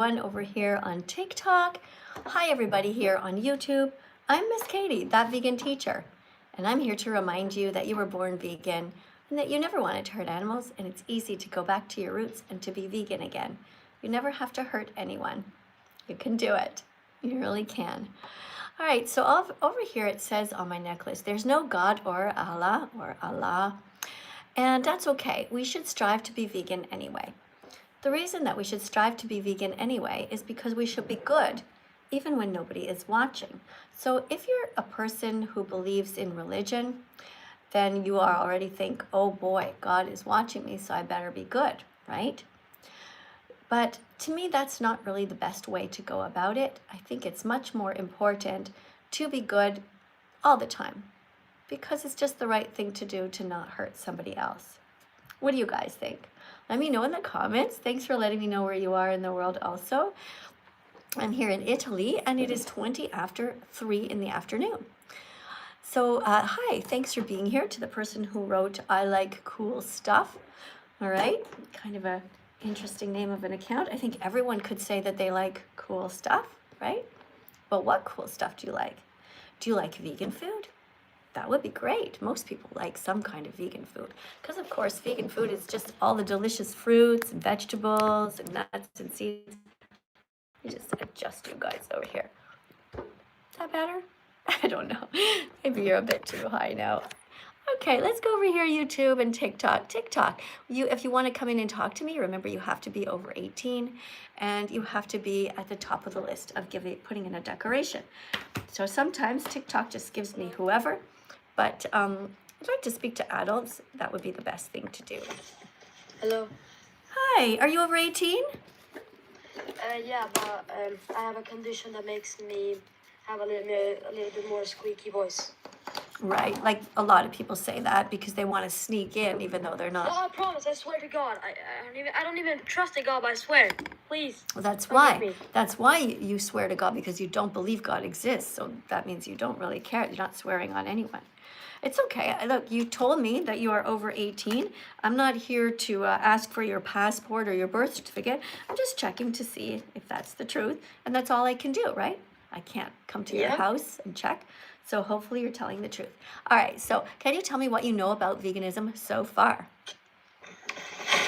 over here on TikTok. Hi everybody here on YouTube. I'm Miss Katie, that vegan teacher, and I'm here to remind you that you were born vegan and that you never wanted to hurt animals, and it's easy to go back to your roots and to be vegan again. You never have to hurt anyone. You can do it. You really can. All right, so over here it says on my necklace, there's no God or Allah, and that's okay. We should strive to be vegan anyway. The reason that we should strive to be vegan anyway is because we should be good, even when nobody is watching. So if you're a person who believes in religion, then you are already think, oh boy, God is watching me, so I better be good, right? But to me, that's not really the best way to go about it. I think it's much more important to be good all the time, because it's just the right thing to do to not hurt somebody else. What do you guys think? Let me know in the comments. Thanks for letting me know where you are in the world also. I'm here in Italy, and it is 20 after 3 in the afternoon. So hi, thanks for being here. To the person who wrote, I like cool stuff. All right, kind of a interesting name of an account. I think everyone could say that they like cool stuff, right? But what cool stuff do you like? Do you like vegan food? That would be great. Most people like some kind of vegan food, because of course vegan food is just all the delicious fruits and vegetables and nuts and seeds. Let me just adjust you guys over here. Is that better? I don't know. Maybe you're a bit too high now. Okay, let's go over here, YouTube and TikTok. TikTok, if you want to come in and talk to me, remember you have to be over 18 and you have to be at the top of the list of putting in a decoration. So sometimes TikTok just gives me whoever, but I'd like to speak to adults. That would be the best thing to do. Hello. Hi, are you over 18? Yeah, but I have a condition that makes me have a little bit more squeaky voice. Right, like a lot of people say that because they want to sneak in even though they're not. No, I promise, I swear to God. I don't even trust in God, but I swear. Please. Well, that's forgive why. me. That's why you swear to God, because you don't believe God exists. So that means you don't really care. You're not swearing on anyone. It's okay. Look, you told me that you are over 18. I'm not here to ask for your passport or your birth certificate. I'm just checking to see if that's the truth. And that's all I can do, right? I can't come to your house and check. So hopefully you're telling the truth. All right, so can you tell me what you know about veganism so far?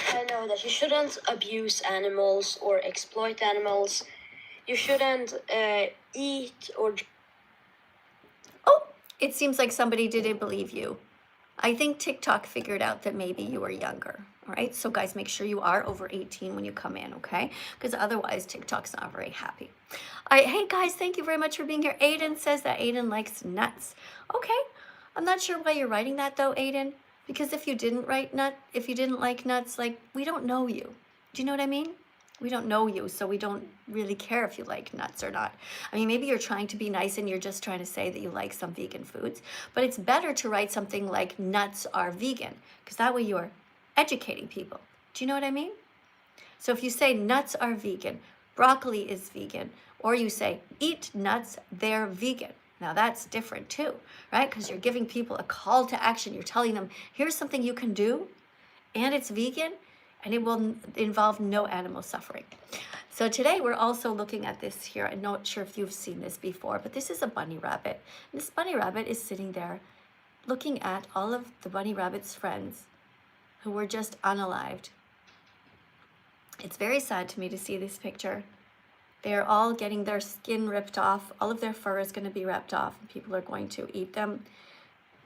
I know that you shouldn't abuse animals or exploit animals. You shouldn't eat or... Oh, it seems like somebody didn't believe you. I think TikTok figured out that maybe you were younger. All right, so guys, make sure you are over 18 when you come in, okay? Because otherwise TikTok's not very happy. All right, hey guys, thank you very much for being here. Aiden says that Aiden likes nuts. Okay, I'm not sure why you're writing that though, Aiden, because if you didn't like nuts, like, we don't know you. Do you know what I mean? We don't know you, so we don't really care if you like nuts or not. I mean, maybe you're trying to be nice and you're just trying to say that you like some vegan foods, but it's better to write something like nuts are vegan, because that way you're educating people. Do you know what I mean? So if you say nuts are vegan, broccoli is vegan, or you say eat nuts, they're vegan. Now that's different too, right? Because you're giving people a call to action. You're telling them, here's something you can do, and it's vegan, and it will involve no animal suffering. So today we're also looking at this here. I'm not sure if you've seen this before, but this is a bunny rabbit. And this bunny rabbit is sitting there looking at all of the bunny rabbit's friends who were just unalived. It's very sad to me to see this picture. They're all getting their skin ripped off. All of their fur is going to be ripped off, and people are going to eat them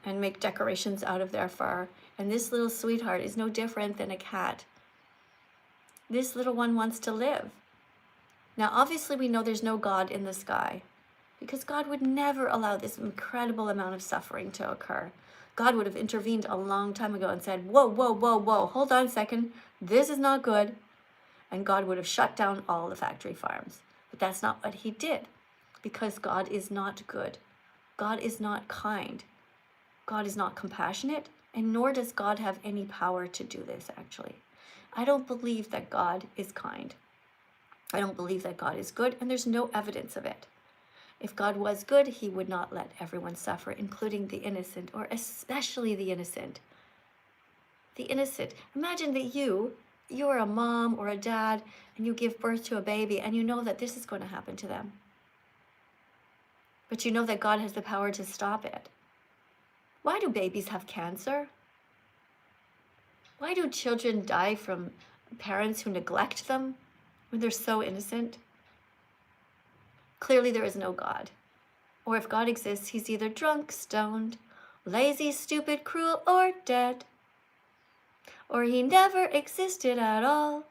and make decorations out of their fur. And this little sweetheart is no different than a cat. This little one wants to live. Now, obviously, we know there's no God in the sky, because God would never allow this incredible amount of suffering to occur. God would have intervened a long time ago and said, whoa, whoa, whoa, whoa, hold on a second. This is not good. And God would have shut down all the factory farms. But that's not what he did, because God is not good. God is not kind. God is not compassionate, and nor does God have any power to do this, actually. I don't believe that God is kind. I don't believe that God is good, and there's no evidence of it. If God was good, he would not let everyone suffer, including the innocent, or especially the innocent. The innocent. Imagine that you you're a mom or a dad and you give birth to a baby and you know that this is going to happen to them. But you know that God has the power to stop it. Why do babies have cancer? Why do children die from parents who neglect them when they're so innocent? Clearly there is no God. Or if God exists, he's either drunk, stoned, lazy, stupid, cruel, or dead. Or he never existed at all.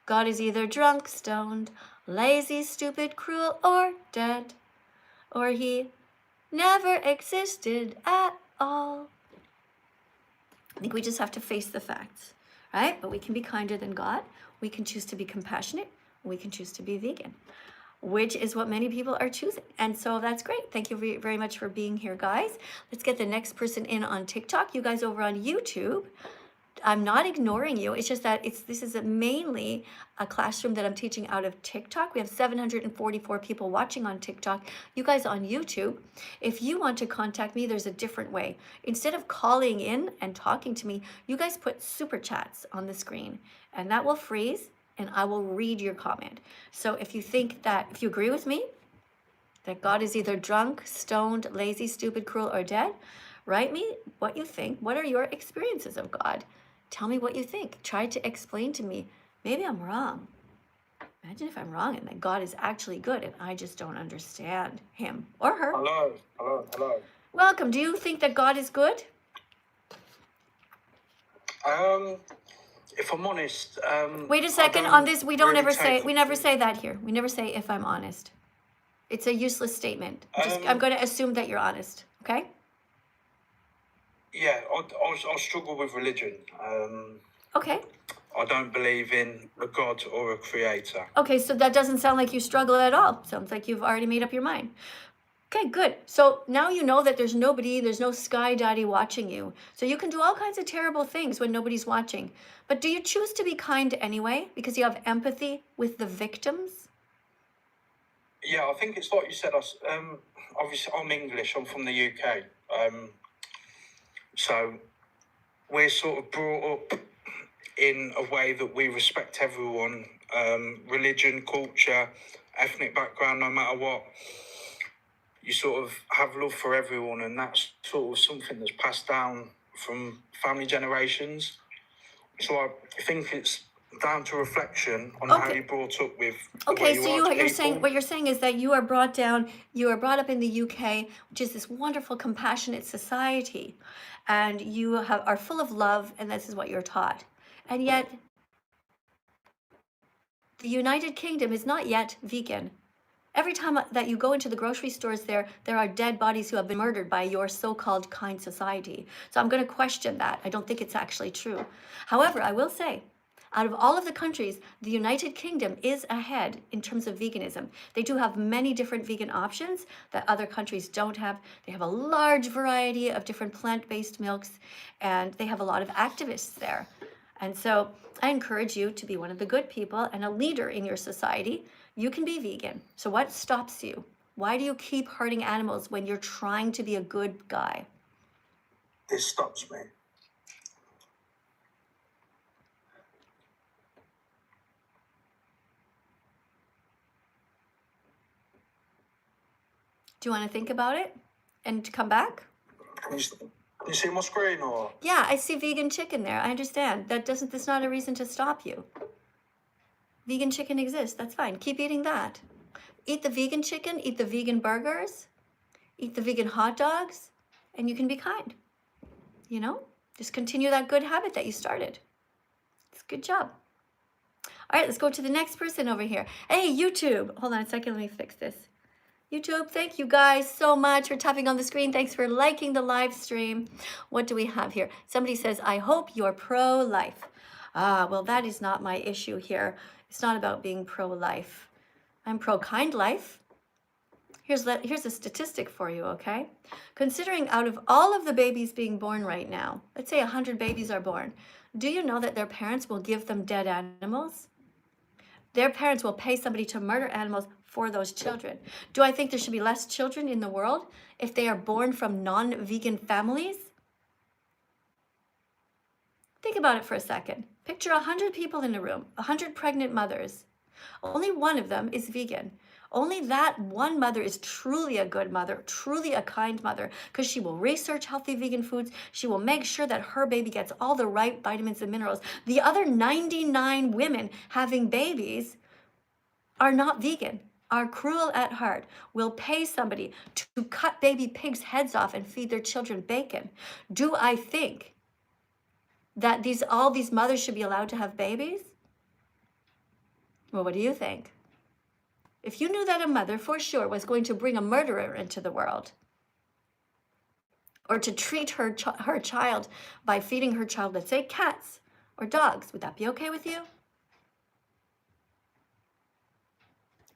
God is either drunk, stoned, lazy, stupid, cruel, or dead. Or he never existed at all. I think we just have to face the facts, right? But we can be kinder than God. We can choose to be compassionate. We can choose to be vegan, which is what many people are choosing. And so that's great. Thank you very much for being here, guys. Let's get the next person in on TikTok. You guys over on YouTube, I'm not ignoring you. It's just that this is mainly a classroom that I'm teaching out of TikTok. We have 744 people watching on TikTok. You guys on YouTube, if you want to contact me, there's a different way. Instead of calling in and talking to me, you guys put super chats on the screen and that will freeze and I will read your comment. So if you agree with me, that God is either drunk, stoned, lazy, stupid, cruel, or dead, write me what you think. What are your experiences of God? Tell me what you think. Try to explain to me. Maybe I'm wrong. Imagine if I'm wrong and that God is actually good and I just don't understand him or her. Hello. Welcome. Do you think that God is good? If I'm honest, wait a second. On this, we never say that here. We never say if I'm honest. It's a useless statement. I'm going to assume that you're honest. Okay? Yeah, I struggle with religion. Okay. I don't believe in a God or a creator. Okay, so that doesn't sound like you struggle at all. Sounds like you've already made up your mind. Okay, good. So now you know that there's no sky daddy watching you. So you can do all kinds of terrible things when nobody's watching. But do you choose to be kind anyway because you have empathy with the victims? Yeah, I think it's like you said. Obviously, I'm English. I'm from the UK. So we're sort of brought up in a way that we respect everyone, religion, culture, ethnic background, no matter what. You sort of have love for everyone, and that's sort of something that's passed down from family generations. So I think it's down to reflection on how you're brought up with. Okay, so what you're saying is that you are brought up in the UK, which is this wonderful, compassionate society, and you are full of love, and this is what you're taught. And yet, the United Kingdom is not yet vegan. Every time that you go into the grocery stores there are dead bodies who have been murdered by your so-called kind society. So I'm going to question that. I don't think it's actually true. However, I will say, out of all of the countries, the United Kingdom is ahead in terms of veganism. They do have many different vegan options that other countries don't have. They have a large variety of different plant-based milks, and they have a lot of activists there. And so I encourage you to be one of the good people and a leader in your society. You can be vegan. So what stops you? Why do you keep hurting animals when you're trying to be a good guy? This stops me. Do you want to think about it and come back? Can you see my screen or? Yeah, I see vegan chicken there. I understand. That's not a reason to stop you. Vegan chicken exists. That's fine. Keep eating that. Eat the vegan chicken, eat the vegan burgers, eat the vegan hot dogs, and you can be kind. You know? Just continue that good habit that you started. It's a good job. All right, let's go to the next person over here. Hey, YouTube. Hold on a second. Let me fix this. YouTube, thank you guys so much for tapping on the screen. Thanks for liking the live stream. What do we have here? Somebody says, I hope you're pro-life. Well, that is not my issue here. It's not about being pro-life. I'm pro-kind life. Here's a statistic for you, okay? Considering out of all of the babies being born right now, let's say 100 babies are born, do you know that their parents will give them dead animals? Their parents will pay somebody to murder animals for those children. Do I think there should be less children in the world if they are born from non-vegan families? Think about it for a second. Picture 100 people in a room, 100 pregnant mothers. Only one of them is vegan. Only that one mother is truly a good mother, truly a kind mother, because she will research healthy vegan foods. She will make sure that her baby gets all the right vitamins and minerals. The other 99 women having babies are not vegan, are cruel at heart, will pay somebody to cut baby pigs' heads off and feed their children bacon. Do I think that all these mothers should be allowed to have babies? Well, what do you think? If you knew that a mother for sure was going to bring a murderer into the world, or to treat her child by feeding her child, let's say, cats or dogs, would that be okay with you?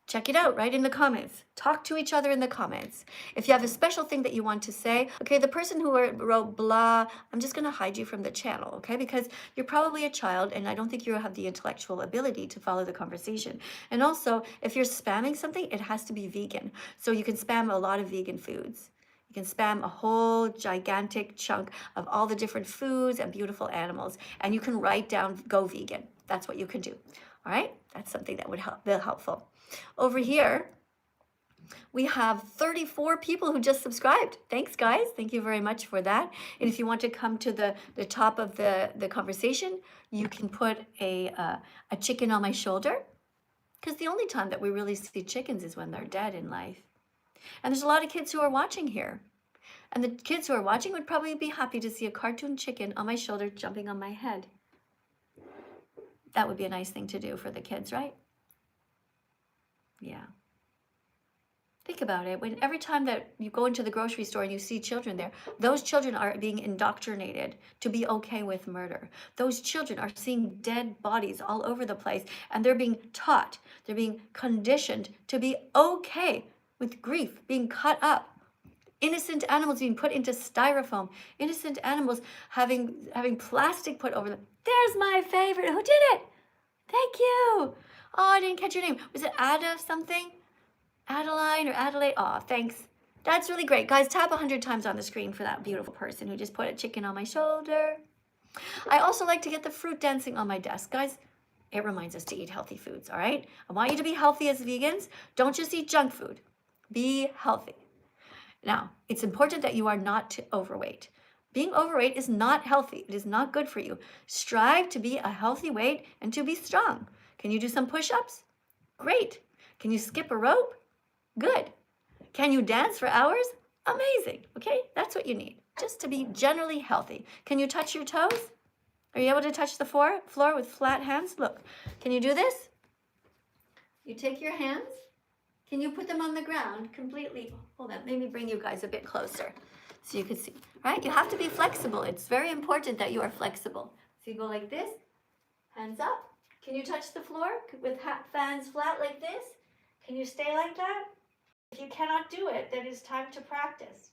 Check it out right in the comments. Talk to each other in the comments. If you have a special thing that you want to say, okay, the person who wrote blah, I'm just going to hide you from the channel, okay? Because you're probably a child and I don't think you have the intellectual ability to follow the conversation. And also, if you're spamming something, it has to be vegan. So you can spam a lot of vegan foods. You can spam a whole gigantic chunk of all the different foods and beautiful animals. And you can write down, go vegan. That's what you can do. All right? That's something that would be helpful. Over here, we have 34 people who just subscribed. Thanks, guys. Thank you very much for that. And if you want to come to the top of the conversation, you can put a chicken on my shoulder, because the only time that we really see chickens is when they're dead in life. And there's a lot of kids who are watching here. And the kids who are watching would probably be happy to see a cartoon chicken on my shoulder jumping on my head. That would be a nice thing to do for the kids, right? Yeah. Think about it. Every time that you go into the grocery store and you see children there, those children are being indoctrinated to be okay with murder. Those children are seeing dead bodies all over the place, and they're being taught, they're being conditioned to be okay with grief, being cut up. Innocent animals being put into styrofoam. Innocent animals having plastic put over them. There's my favorite. Who did it? Thank you. Oh, I didn't catch your name. Was it Ada something? Adeline or Adelaide? Oh, thanks. That's really great. Guys, tap 100 times on the screen for that beautiful person who just put a chicken on my shoulder. I also like to get the fruit dancing on my desk. Guys, it reminds us to eat healthy foods, all right? I want you to be healthy as vegans. Don't just eat junk food. Be healthy. Now, it's important that you are not overweight. Being overweight is not healthy. It is not good for you. Strive to be a healthy weight and to be strong. Can you do some push-ups? Great. Can you skip a rope? Good. Can you dance for hours? Amazing. Okay, that's what you need, just to be generally healthy. Can you touch your toes? Are you able to touch the floor with flat hands? Look, can you do this? You take your hands. Can you put them on the ground completely? Hold on, maybe bring you guys a bit closer so you can see, right? You have to be flexible. It's very important that you are flexible. So you go like this, hands up. Can you touch the floor with hands flat like this? Can you stay like that? If you cannot do it, then it's time to practice.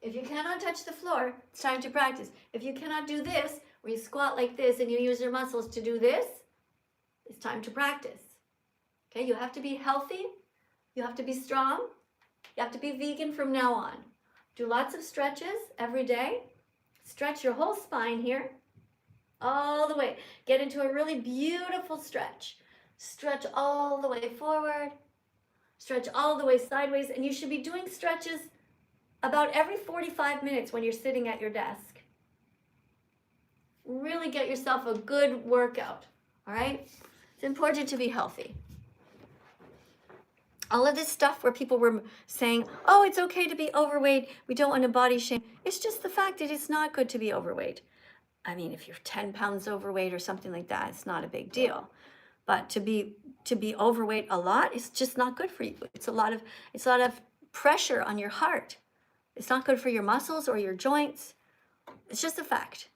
If you cannot touch the floor, it's time to practice. If you cannot do this, where you squat like this and you use your muscles to do this, it's time to practice. Okay, you have to be healthy. You have to be strong. You have to be vegan from now on. Do lots of stretches every day. Stretch your whole spine here, all the way. Get into a really beautiful stretch. Stretch all the way forward. Stretch all the way sideways. And you should be doing stretches about every 45 minutes when you're sitting at your desk. Really get yourself a good workout, all right? It's important to be healthy. All of this stuff where people were saying, oh, it's okay to be overweight, we don't want to body shame. It's just the fact that it's not good to be overweight. I mean, if you're 10 pounds overweight or something like that, it's not a big deal. But to be overweight a lot, it's just not good for you. It's a lot of pressure on your heart. It's not good for your muscles or your joints. It's just a fact.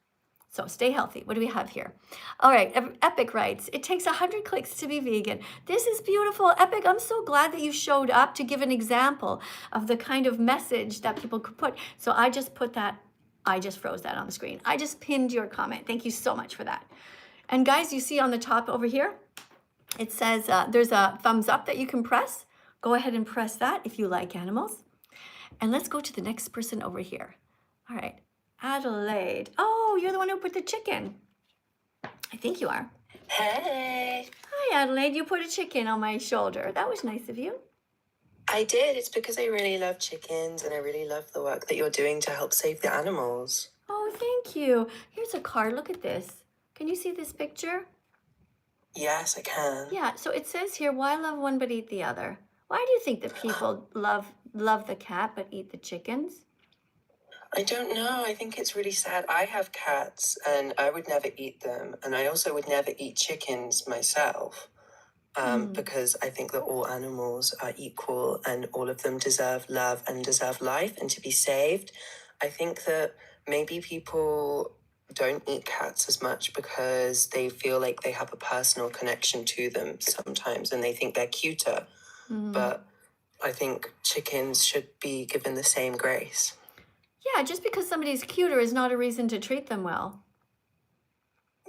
So stay healthy. What do we have here? All right, Epic writes, it takes 100 clicks to be vegan. This is beautiful. Epic, I'm so glad that you showed up to give an example of the kind of message that people could put. So I just put that, I just froze that on the screen. I just pinned your comment. Thank you so much for that. And guys, you see on the top over here, it says there's a thumbs up that you can press. Go ahead and press that if you like animals. And let's go to the next person over here. All right, Adelaide. Oh, you're the one who put the chicken. I think you are. Hey, Hi, Adelaide. You put a chicken on my shoulder. That was nice of you. I did. It's because I really love chickens and I really love the work that you're doing to help save the animals. Oh, thank you. Here's a card. Look at this. Can you see this picture? Yes, I can. Yeah, so it says here, why love one but eat the other? Why do you think that people love the cat but eat the chickens? I don't know. I think it's really sad. I have cats and I would never eat them. And I also would never eat chickens myself. Because I think that all animals are equal and all of them deserve love and deserve life and to be saved. I think that maybe people don't eat cats as much because they feel like they have a personal connection to them sometimes and they think they're cuter. But I think chickens should be given the same grace. Yeah, just because somebody's cuter is not a reason to treat them well.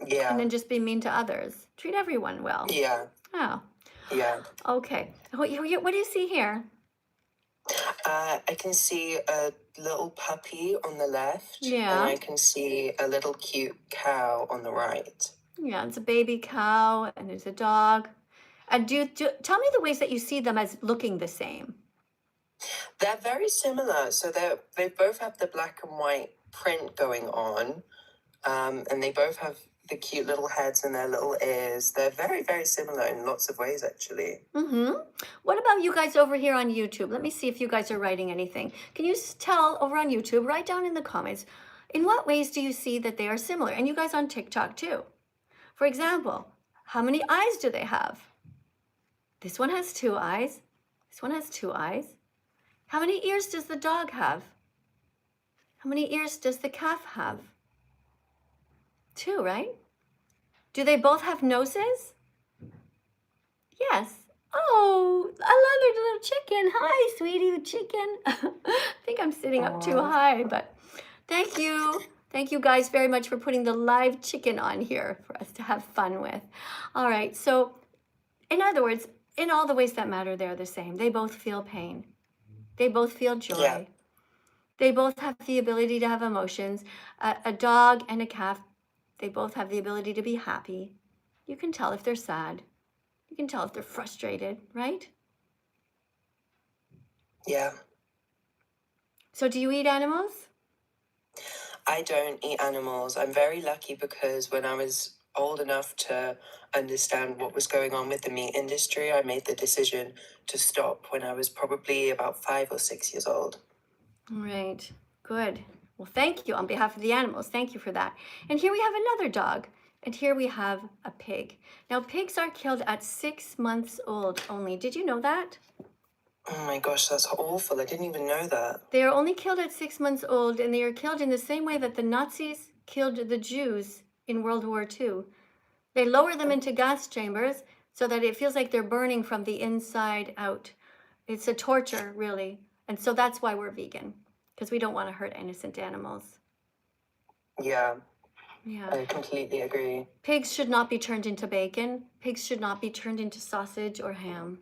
Yeah. And then just be mean to others. Treat everyone well. Yeah. Oh, Yeah. okay. What do you see here? I can see a little puppy on the left. Yeah. And I can see a little cute cow on the right. Yeah, it's a baby cow and there's a dog. And tell me the ways that you see them as looking the same. They're very similar. So they both have the black and white print going on. And they both have the cute little heads and their little ears. They're very, very similar in lots of ways, actually. What about you guys over here on YouTube? Let me see if you guys are writing anything. Can you tell over on YouTube, write down in the comments, in what ways do you see that they are similar? And you guys on TikTok too. For example, how many eyes do they have? This one has 2 eyes. This one has 2 eyes. How many ears does the dog have? How many ears does the calf have? 2, right? Do they both have noses? Yes. Oh, another little chicken. Hi, sweetie chicken. I think I'm sitting up too high, but thank you. Thank you guys very much for putting the live chicken on here for us to have fun with. All right, so in other words, in all the ways that matter, they're the same. They both feel pain. They both feel joy. Yeah. They both have the ability to have emotions. A dog and a calf, they both have the ability to be happy. You can tell if they're sad. You can tell if they're frustrated, right? Yeah. So do you eat animals? I don't eat animals. I'm very lucky because when I was old enough to understand what was going on with the meat industry, I made the decision to stop when I was probably about 5 or 6 years old. Right, good. Well, thank you on behalf of the animals. Thank you for that. And here we have another dog. And here we have a pig. Now, pigs are killed at 6 months old only. Did you know that? Oh my gosh, that's awful. I didn't even know that. They are only killed at 6 months old, and they are killed in the same way that the Nazis killed the Jews in World War II. They lower them into gas chambers so that it feels like they're burning from the inside out. It's a torture, really. And so that's why we're vegan, because we don't want to hurt innocent animals. Yeah, Yeah. I completely agree. Pigs should not be turned into bacon. Pigs should not be turned into sausage or ham.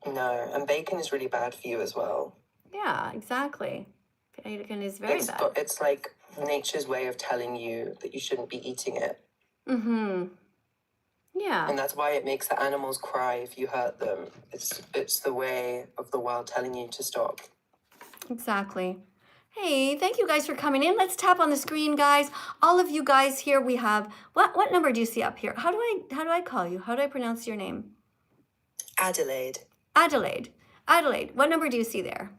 No, and bacon is really bad for you as well. Yeah, exactly. Bacon is very bad. It's like nature's way of telling you that you shouldn't be eating it. Yeah. And that's why it makes the animals cry if you hurt them. It's the way of the world telling you to stop. Exactly. Hey, thank you guys for coming in. Let's tap on the screen, guys. All of you guys here, we have what number do you see up here? How do I call you? How do I pronounce your name? Adelaide. Adelaide. Adelaide, what number do you see there?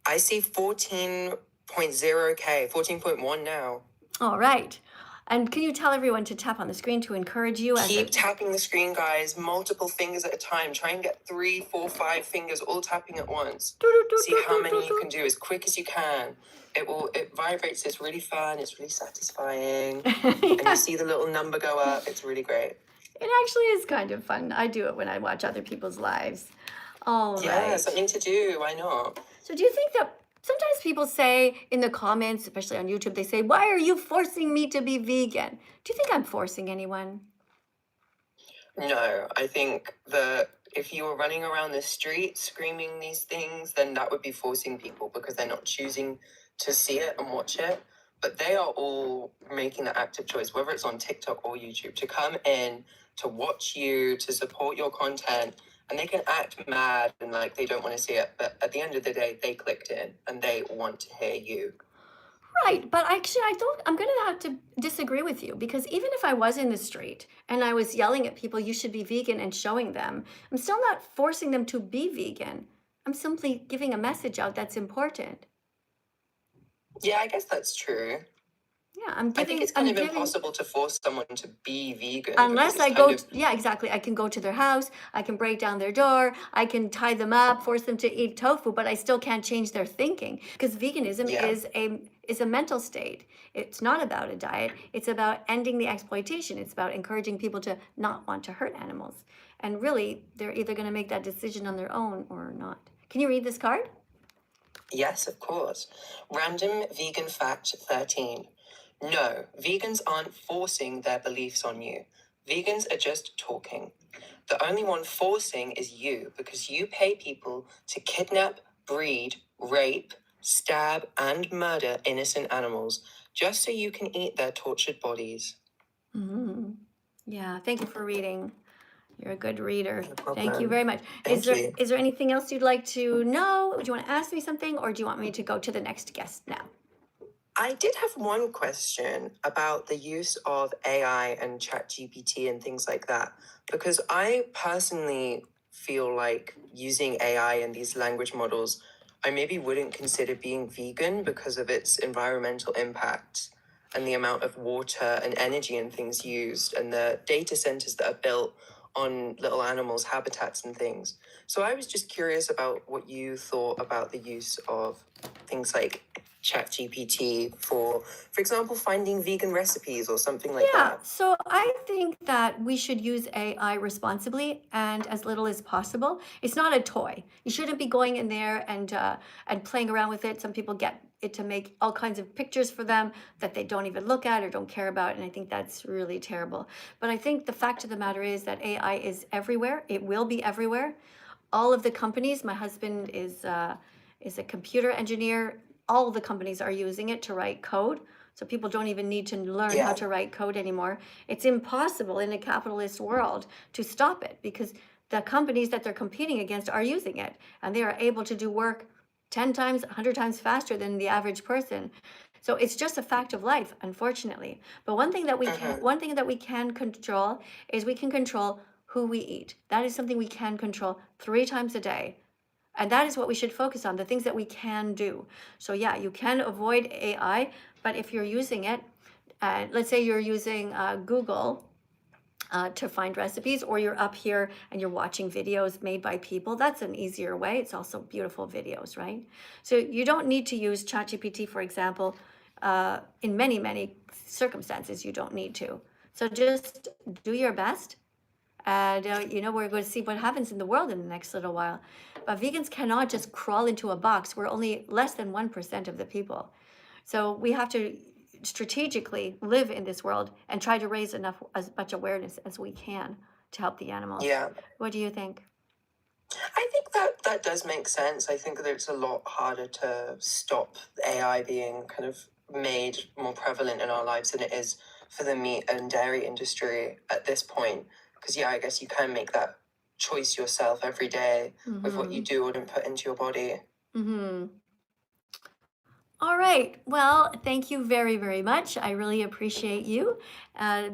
I see 14.0K, 14.1 now. All right. And can you tell everyone to tap on the screen to encourage you? Keep tapping the screen, guys. Multiple fingers at a time. Try and get 3, 4, 5 fingers all tapping at once. See how many you can do as quick as you can. It vibrates. It's really fun. It's really satisfying. And you see the little number go up. It's really great. It actually is kind of fun. I do it when I watch other people's lives. All Yeah, right. something to do. Why not? So do you think that sometimes people say in the comments, especially on YouTube, they say, why are you forcing me to be vegan? Do you think I'm forcing anyone? No, I think that if you were running around the street screaming these things, then that would be forcing people because they're not choosing to see it and watch it. But they are all making the active choice, whether it's on TikTok or YouTube, to come in, to watch you, to support your content. And they can act mad and like they don't want to see it. But at the end of the day, they clicked in and they want to hear you. Right, but actually, I don't. I'm going to have to disagree with you because even if I was in the street and I was yelling at people, you should be vegan and showing them, I'm still not forcing them to be vegan. I'm simply giving a message out that's important. Yeah, I guess that's true. Yeah, I'm I think giving. it's kind I'm of giving. impossible to force someone to be vegan because Unless it's I kind go, of yeah, exactly. I can go to their house, I can break down their door, I can tie them up, force them to eat tofu, but I still can't change their thinking because veganism yeah. is a mental state. It's not about a diet. It's about ending the exploitation. It's about encouraging people to not want to hurt animals. And really, they're either going to make that decision on their own or not. Can you read this card? Yes, of course. Random vegan fact 13. No, vegans aren't forcing their beliefs on you. Vegans are just talking. The only one forcing is you because you pay people to kidnap, breed, rape, stab, and murder innocent animals just so you can eat their tortured bodies. Mm-hmm. Yeah, thank you for reading. You're a good reader. No Thank you problem. very much. Thank you. Is there anything else you'd like to know? Do you want to ask me something or do you want me to go to the next guest now? I did have one question about the use of AI and ChatGPT and things like that, because I personally feel like using AI and these language models, I maybe wouldn't consider being vegan because of its environmental impact and the amount of water and energy and things used and the data centers that are built on little animals' habitats and things. So I was just curious about what you thought about the use of things like ChatGPT for example, finding vegan recipes or something like Yeah, that. so I think that we should use AI responsibly and as little as possible. It's not a toy. You shouldn't be going in there and playing around with it. Some people get it to make all kinds of pictures for them that they don't even look at or don't care about, and I think that's really terrible. But I think the fact of the matter is that AI is everywhere. It will be everywhere. All of the companies. My husband is a computer engineer. All of the companies are using it to write code. So people don't even need to learn how Yeah. to write code anymore. It's impossible in a capitalist world to stop it because the companies that they're competing against are using it and they are able to do work 10 times, 100 times faster than the average person. So it's just a fact of life, unfortunately. But one thing that we can control is we can control who we eat. That is something we can control 3 times a day. And that is what we should focus on, the things that we can do. So yeah, you can avoid AI, but if you're using it, let's say you're using Google to find recipes, or you're up here and you're watching videos made by people, that's an easier way. It's also beautiful videos, right? So you don't need to use ChatGPT, for example, in many, many circumstances, you don't need to. So just do your best. And, we're going to see what happens in the world in the next little while. But vegans cannot just crawl into a box. We're only less than 1% of the people. So we have to strategically live in this world and try to raise as much awareness as we can to help the animals. Yeah. What do you think? I think that does make sense. I think that it's a lot harder to stop AI being kind of made more prevalent in our lives than it is for the meat and dairy industry at this point. Because, yeah, I guess you can make that choice yourself every day with what you do or don't put into your body. Mm-hmm. All right. Well, thank you very, very much. I really appreciate you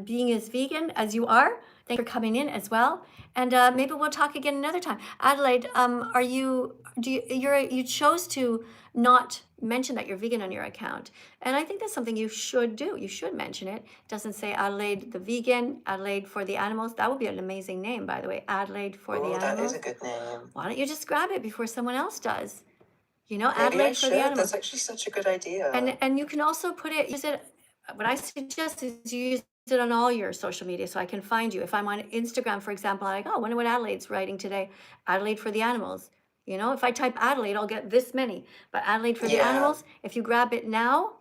being as vegan as you are. Thanks for coming in as well. And maybe we'll talk again another time. Adelaide, you chose to not mention that you're vegan on your account. And I think that's something you should do. You should mention it. It doesn't say Adelaide the vegan, Adelaide for the animals. That would be an amazing name, by the way. Adelaide for the Oh, that animals. is a good name. Why don't you just grab it before someone else does? Maybe I Adelaide for the should. animals. That's actually such a good idea. And you can also use it. What I suggest is you use it on all your social media so I can find you. If I'm on Instagram, for example, I'm like, oh, I wonder what Adelaide's writing today. Adelaide for the animals. If I type Adelaide, I'll get this many. But Adelaide for the animals, if you grab it now,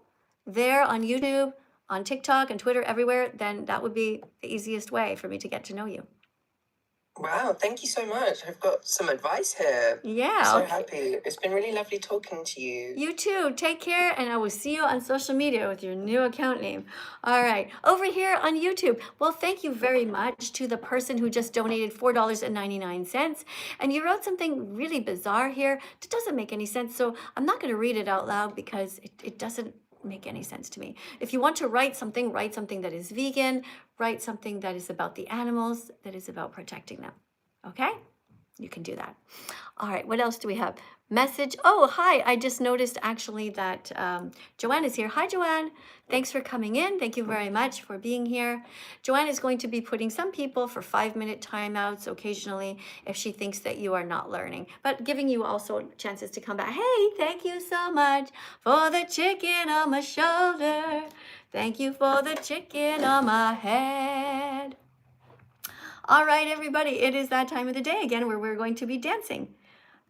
there on YouTube, on TikTok and Twitter, everywhere, then that would be the easiest way for me to get to know you. Wow, thank you so much. I've got some advice here. Yeah, So okay. happy. It's been really lovely talking to you. You too. Take care, and I will see you on social media with your new account name. All right, over here on YouTube. Well, thank you very much to the person who just donated $4.99. And you wrote something really bizarre here that doesn't make any sense. So I'm not going to read it out loud because it doesn't make any sense to me. If you want to write something that is vegan, write something that is about the animals, that is about protecting them. Okay? You can do that. All right, what else do we have? Message. Oh, hi. I just noticed actually that Joanne is here. Hi, Joanne. Thanks for coming in. Thank you very much for being here. Joanne is going to be putting some people for 5-minute timeouts occasionally if she thinks that you are not learning, but giving you also chances to come back. Hey, thank you so much for the chicken on my shoulder. Thank you for the chicken on my head. All right, everybody, it is that time of the day again where we're going to be dancing.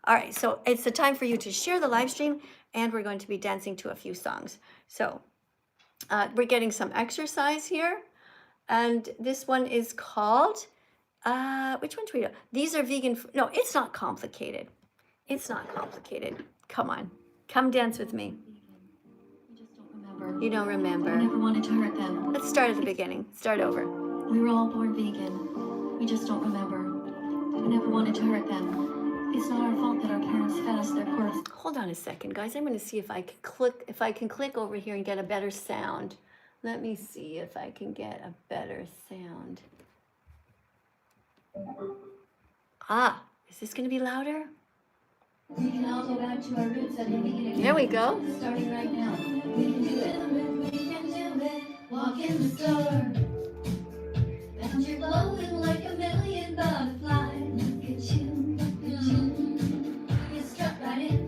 All right, so it's the time for you to share the live stream, and we're going to be dancing to a few songs. So we're getting some exercise here, and this one is called, which one do we do? These are vegan, no, it's not complicated. It's not complicated. Come on, come dance with me. You don't remember. We never wanted to hurt them. Let's start at the beginning. Start over. We were all born vegan. We just don't remember. We never wanted to hurt them. It's not our fault that our parents fed us their poor. Hold on a second, guys. I'm going to see if I can click over here and get a better sound. Let me see if I can get a better sound. Ah, is this going to be louder? We can all go back to our roots and be vegan again. There we go. Starting right now. We can do it. We can do it. Walk in the store. And you're glowing like a million butterflies. Look at you, look at you. You struck right in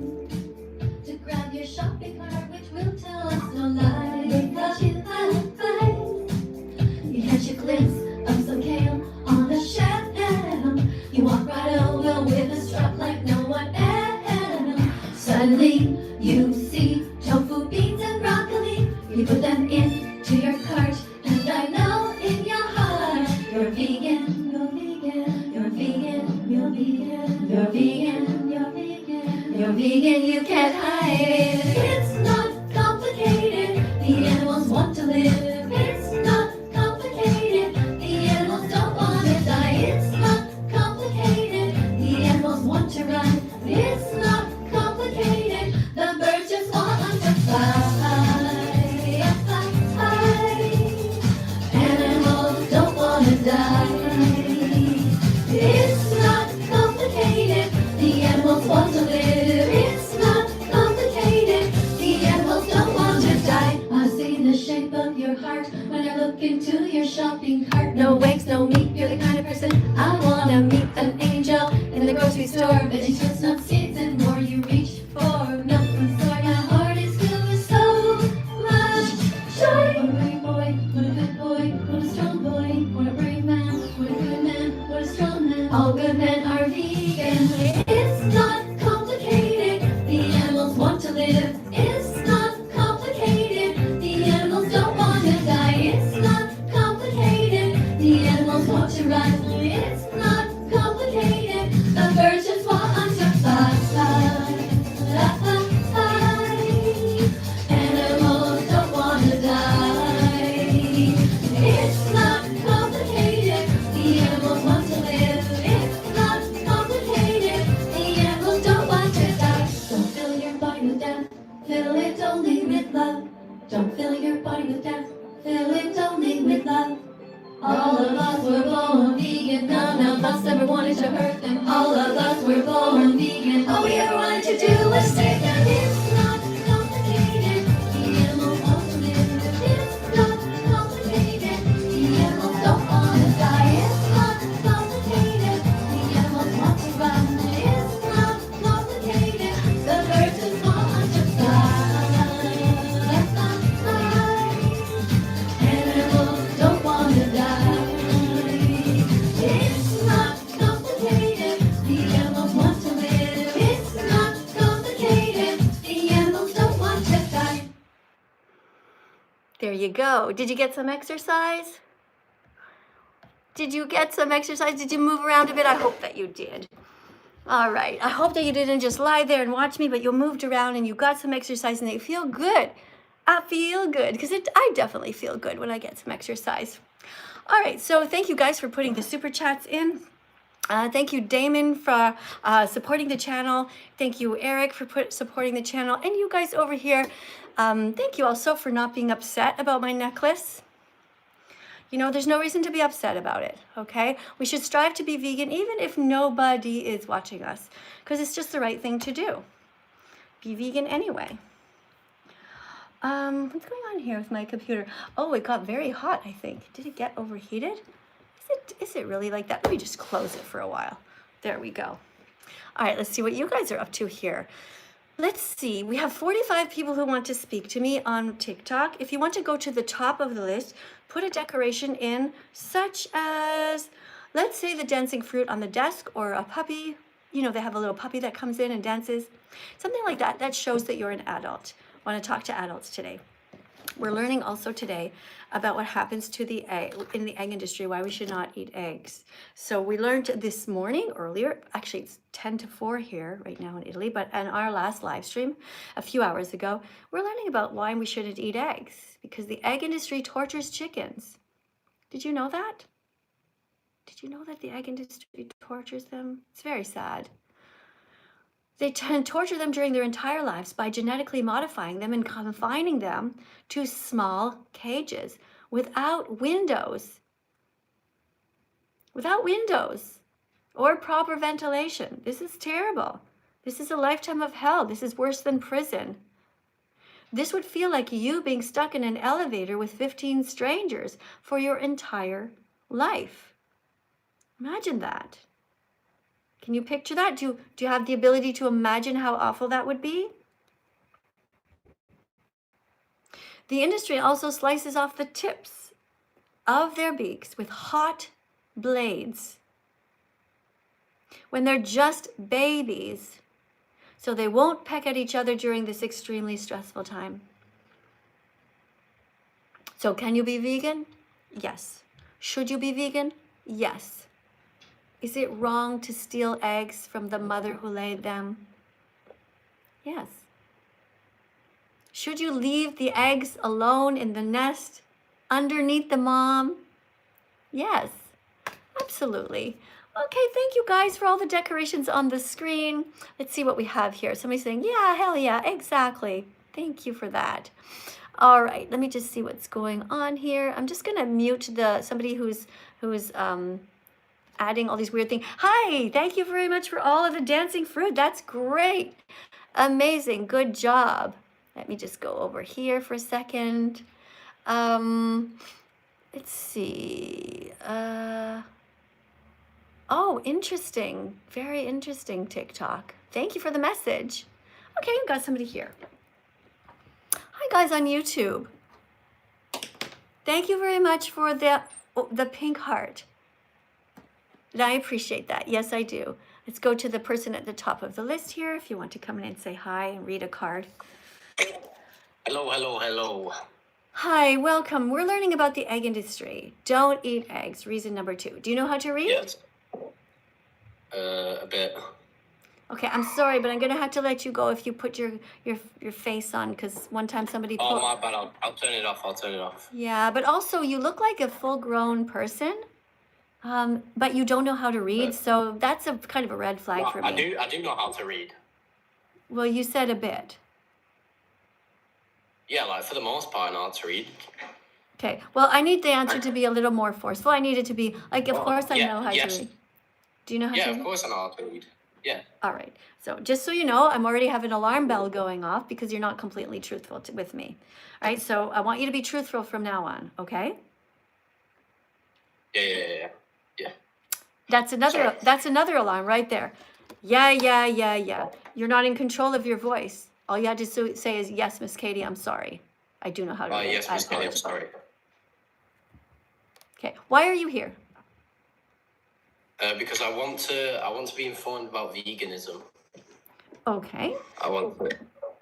to grab your shopping cart, which will tell us no lies. Because you you catch a glimpse of some kale on the shelf. You walk right over with a strut like no one else. Suddenly you see tofu, beans, and broccoli. You put them into your cart, and I know in your heart you're vegan, you're vegan, you're vegan, you're vegan, you're vegan, you're vegan, you're vegan, you can't hide it. It's not complicated, the animals want to live. It's not complicated, the animals don't want to die. It's not complicated, the animals want to run. It's not complicated, the birds just want to fly. Animals don't want to die. It's not complicated, the animals want to live. It's not complicated, the animals don't want to die. I see the shape of your heart when I look into your shopping cart. No eggs, no meat, you're the kind of person I wanna meet. An angel in the grocery store, veggie, chestnut seeds, and more. You reach for milk from soy. My heart is filled with so much joy. What a brave boy, what a good boy, what a strong boy, what a brave man, what a good man, what a strong man. All good men are vegan. It's not complicated, the animals want to live. It's not complicated, the animals don't want to die. It's not complicated, the animals want to run. It's not complicated, the birds just want to fly. Animals don't want to die. It's not complicated, the animals want to live. It's not complicated, the animals don't want to die. Don't fill your body with death, fill it only with love. Don't fill your body with death, fill it only with love. All of us were born vegan, none of us ever wanted to hurt them. All of us were born vegan, all we ever wanted to do was save them. It's not complicated, the animals want to live. It's not complicated, the animals don't want to die. It's not complicated, the animals want to run. It's not complicated, the birds just want to fly. Animals don't want to die. It's not complicated, the animals want to live. It's not complicated, the animals don't want to die. There you go. Did you get some exercise? Did you get some exercise? Did you move around a bit? I hope that you did. All right. I hope that you didn't just lie there and watch me, but you moved around and you got some exercise and you feel good. I feel good because I definitely feel good when I get some exercise. All right. So thank you guys for putting the super chats in. Thank you, Damon, for supporting the channel. Thank you, Eric, for supporting the channel. And you guys over here, thank you also for not being upset about my necklace. You know, there's no reason to be upset about it, okay? We should strive to be vegan even if nobody is watching us, because it's just the right thing to do. Be vegan anyway. What's going on here with my computer? Oh, it got very hot, I think. Did it get overheated? Is it really like that? Let me just close it for a while. There we go. All right, let's see what you guys are up to here. Let's see. We have 45 people who want to speak to me on TikTok. If you want to go to the top of the list, put a decoration in, such as, let's say, the dancing fruit on the desk or a puppy. You know, they have a little puppy that comes in and dances. Something like that. That shows that you're an adult. I want to talk to adults today. We're learning also today about what happens to the egg in the egg industry, why we should not eat eggs. So we learned this morning earlier, actually it's 10 to 4 here right now in Italy, but in our last live stream a few hours ago, we're learning about why we shouldn't eat eggs, because the egg industry tortures chickens. Did you know that? Did you know that the egg industry tortures them? It's very sad. They torture them during their entire lives by genetically modifying them and confining them to small cages without windows. Without windows or proper ventilation. This is terrible. This is a lifetime of hell. This is worse than prison. This would feel like you being stuck in an elevator with 15 strangers for your entire life. Imagine that. Can you picture that? Do you have the ability to imagine how awful that would be? The industry also slices off the tips of their beaks with hot blades when they're just babies, so they won't peck at each other during this extremely stressful time. So can you be vegan? Yes. Should you be vegan? Yes. Is it wrong to steal eggs from the mother who laid them? Yes. Should you leave the eggs alone in the nest underneath the mom? Yes, absolutely. Okay, thank you guys for all the decorations on the screen. Let's see what we have here. Somebody's saying, yeah, hell yeah, exactly. Thank you for that. All right, let me just see what's going on here. I'm just gonna mute somebody who's adding all these weird things. Hi, thank you very much for all of the dancing fruit. That's great. Amazing, good job. Let me just go over here for a second. Let's see. Oh, interesting. Very interesting TikTok. Thank you for the message. Okay, we've got somebody here. Hi guys on YouTube. Thank you very much for the pink heart. I appreciate that. Yes, I do. Let's go to the person at the top of the list here. If you want to come in and say hi and read a card. Hello, hello, hello. Hi, welcome. We're learning about the egg industry. Don't eat eggs. Reason number 2. Do you know how to read? Yes. A bit. Okay, I'm sorry, but I'm gonna have to let you go if you put your face on, because one time somebody Oh, my bad. I'll turn it off. I'll turn it off. Yeah, but also you look like a full-grown person, but you don't know how to read, so that's a kind of a red flag for me. I do know how to read. Well, you said a bit. Yeah, like for the most part, I know how to read. Okay, well, I need the answer to be a little more forceful. I need it to be, like, of course I know how to read. Do you know how to read? Yeah, of course I know how to read. Yeah. All right. So just so you know, I'm already having an alarm bell going off because you're not completely truthful with me. All right. So I want you to be truthful from now on. Okay. Yeah. That's another alarm right there. Yeah. You're not in control of your voice. All you had to say is, yes, Miss Katie, I'm sorry. I do know how to read. Yes, Miss Katie, I'm sorry. Okay. Why are you here? Because I want to be informed about veganism. Okay. I want to.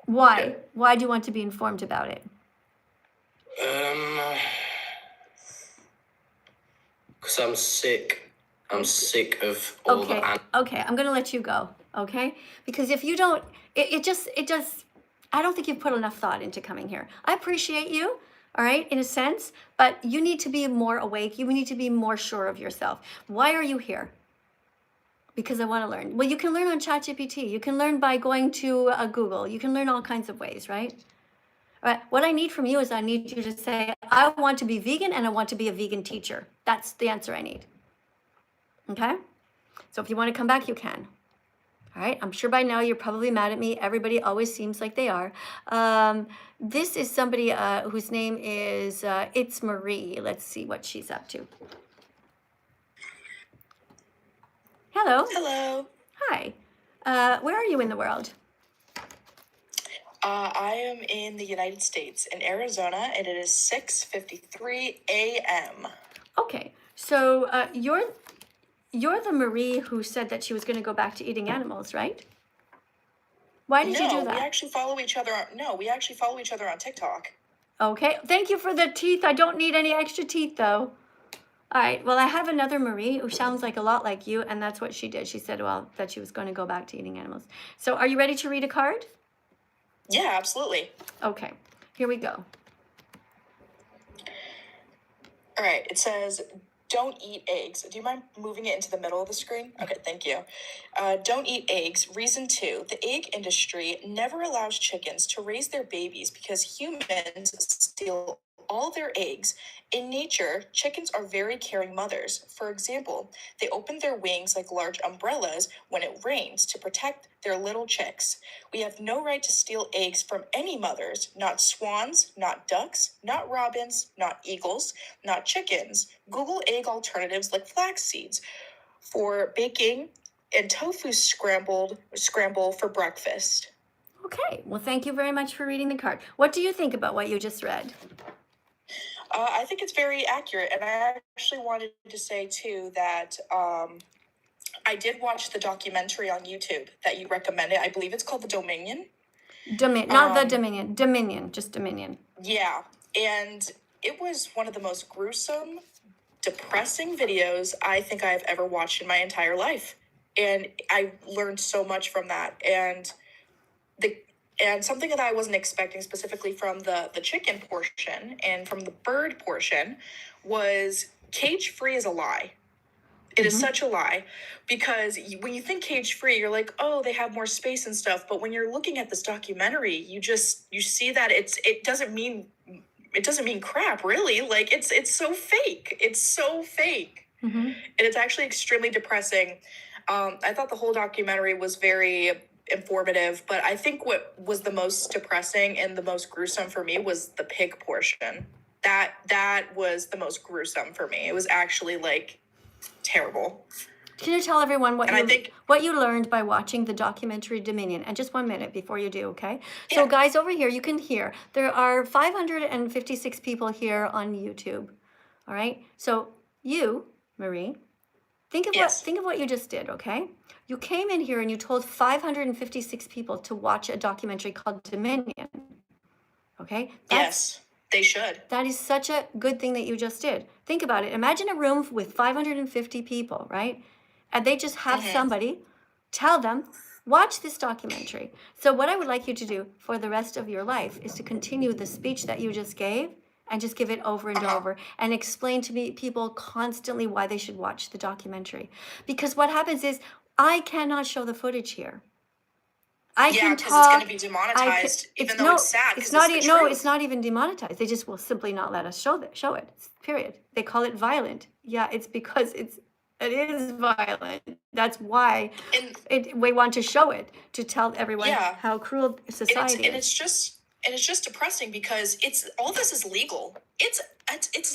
Why? Yeah. Why do you want to be informed about it? Because I'm sick. I'm sick of all Okay, the okay, I'm gonna let you go, okay? Because if you don't, it just, I don't think you've put enough thought into coming here. I appreciate you, all right, in a sense, but you need to be more awake. You need to be more sure of yourself. Why are you here? Because I want to learn. Well, you can learn on ChatGPT. You can learn by going to Google. You can learn all kinds of ways, right? All right. What I need from you is I need you to say, I want to be vegan and I want to be a vegan teacher. That's the answer I need. Okay? So if you want to come back, you can. All right. I'm sure by now you're probably mad at me. Everybody always seems like they are. This is somebody whose name is It's Marie. Let's see what she's up to. Hello. Hello. Hi. Where are you in the world? I am in the United States, in Arizona, and it is 6:53 a.m. Okay. So you're the Marie who said that she was going to go back to eating animals, right? Why did you do that? We actually follow each other. We actually follow each other on TikTok. Okay. Thank you for the teeth. I don't need any extra teeth, though. All right. Well, I have another Marie who sounds like a lot like you, and that's what she did. She said, well, that she was going to go back to eating animals. So are you ready to read a card? Yeah, absolutely. Okay. Here we go. All right. It says, don't eat eggs. Do you mind moving it into the middle of the screen? Okay, thank you. Don't eat eggs. Reason 2, the egg industry never allows chickens to raise their babies because humans steal all their eggs. In nature, chickens are very caring mothers. For example, they open their wings like large umbrellas when it rains to protect their little chicks. We have no right to steal eggs from any mothers, not swans, not ducks, not robins, not eagles, not chickens. Google egg alternatives like flax seeds for baking and tofu scramble for breakfast. Okay. Well, thank you very much for reading the card. What do you think about what you just read? I think it's very accurate, and I actually wanted to say, too, that I did watch the documentary on YouTube that you recommended. I believe it's called The Dominion. Not the Dominion. Dominion. Just Dominion. Yeah, and it was one of the most gruesome, depressing videos I think I've ever watched in my entire life. And I learned so much from that. And something that I wasn't expecting specifically from the chicken portion and from the bird portion was cage-free is a lie. It is such a lie because when you think cage-free, you're like, oh, they have more space and stuff. But when you're looking at this documentary, you see that it doesn't mean crap, really. Like it's so fake. It's so fake. And it's actually extremely depressing. I thought the whole documentary was very informative, but I think what was the most depressing and the most gruesome for me was the pig portion. That was the most gruesome for me. It was actually like terrible. Can you tell everyone what you learned by watching the documentary Dominion? And just 1 minute before you do, okay? Yeah. So guys over here, you can hear, there are 556 people here on YouTube. All right? So you, Marie, think of what you just did, okay? You came in here and you told 556 people to watch a documentary called Dominion. Okay? Yes, they should. That is such a good thing that you just did. Think about it. Imagine a room with 550 people, right? And they just have somebody tell them, watch this documentary. So what I would like you to do for the rest of your life is to continue the speech that you just gave and just give it over and over and explain to people constantly why they should watch the documentary. Because what happens is I cannot show the footage here. I can talk. Because it's going to be demonetized, even though it's sad. It's not even demonetized. They just will simply not let us show it. Period. They call it violent. Yeah, it's because it is violent. That's why we want to show it, to tell everyone how cruel society is. And it's just depressing because all this is legal. It's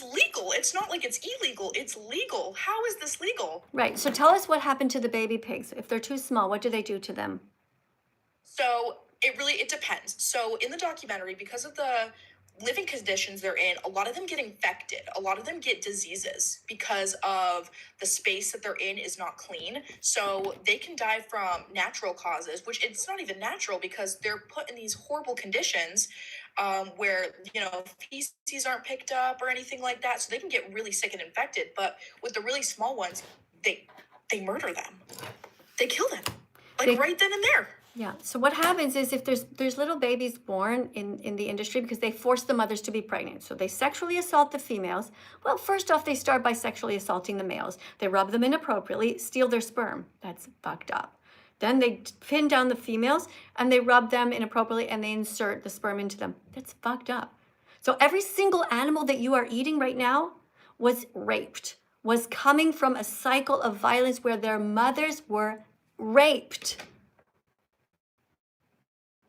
legal. It's not like it's illegal. It's legal. How is this legal? Right. So tell us what happened to the baby pigs. If they're too small, what do they do to them? So it depends. So in the documentary, because of living conditions they're in, a lot of them get infected. A lot of them get diseases because of the space that they're in is not clean. So they can die from natural causes, which it's not even natural because they're put in these horrible conditions where, feces aren't picked up or anything like that. So they can get really sick and infected. But with the really small ones, they murder them. They kill them. Right then and there. Yeah. So what happens is if there's little babies born in the industry because they force the mothers to be pregnant. So they sexually assault the females. Well, first off, they start by sexually assaulting the males. They rub them inappropriately, steal their sperm. That's fucked up. Then they pin down the females and they rub them inappropriately and they insert the sperm into them. That's fucked up. So every single animal that you are eating right now was raped, was coming from a cycle of violence where their mothers were raped.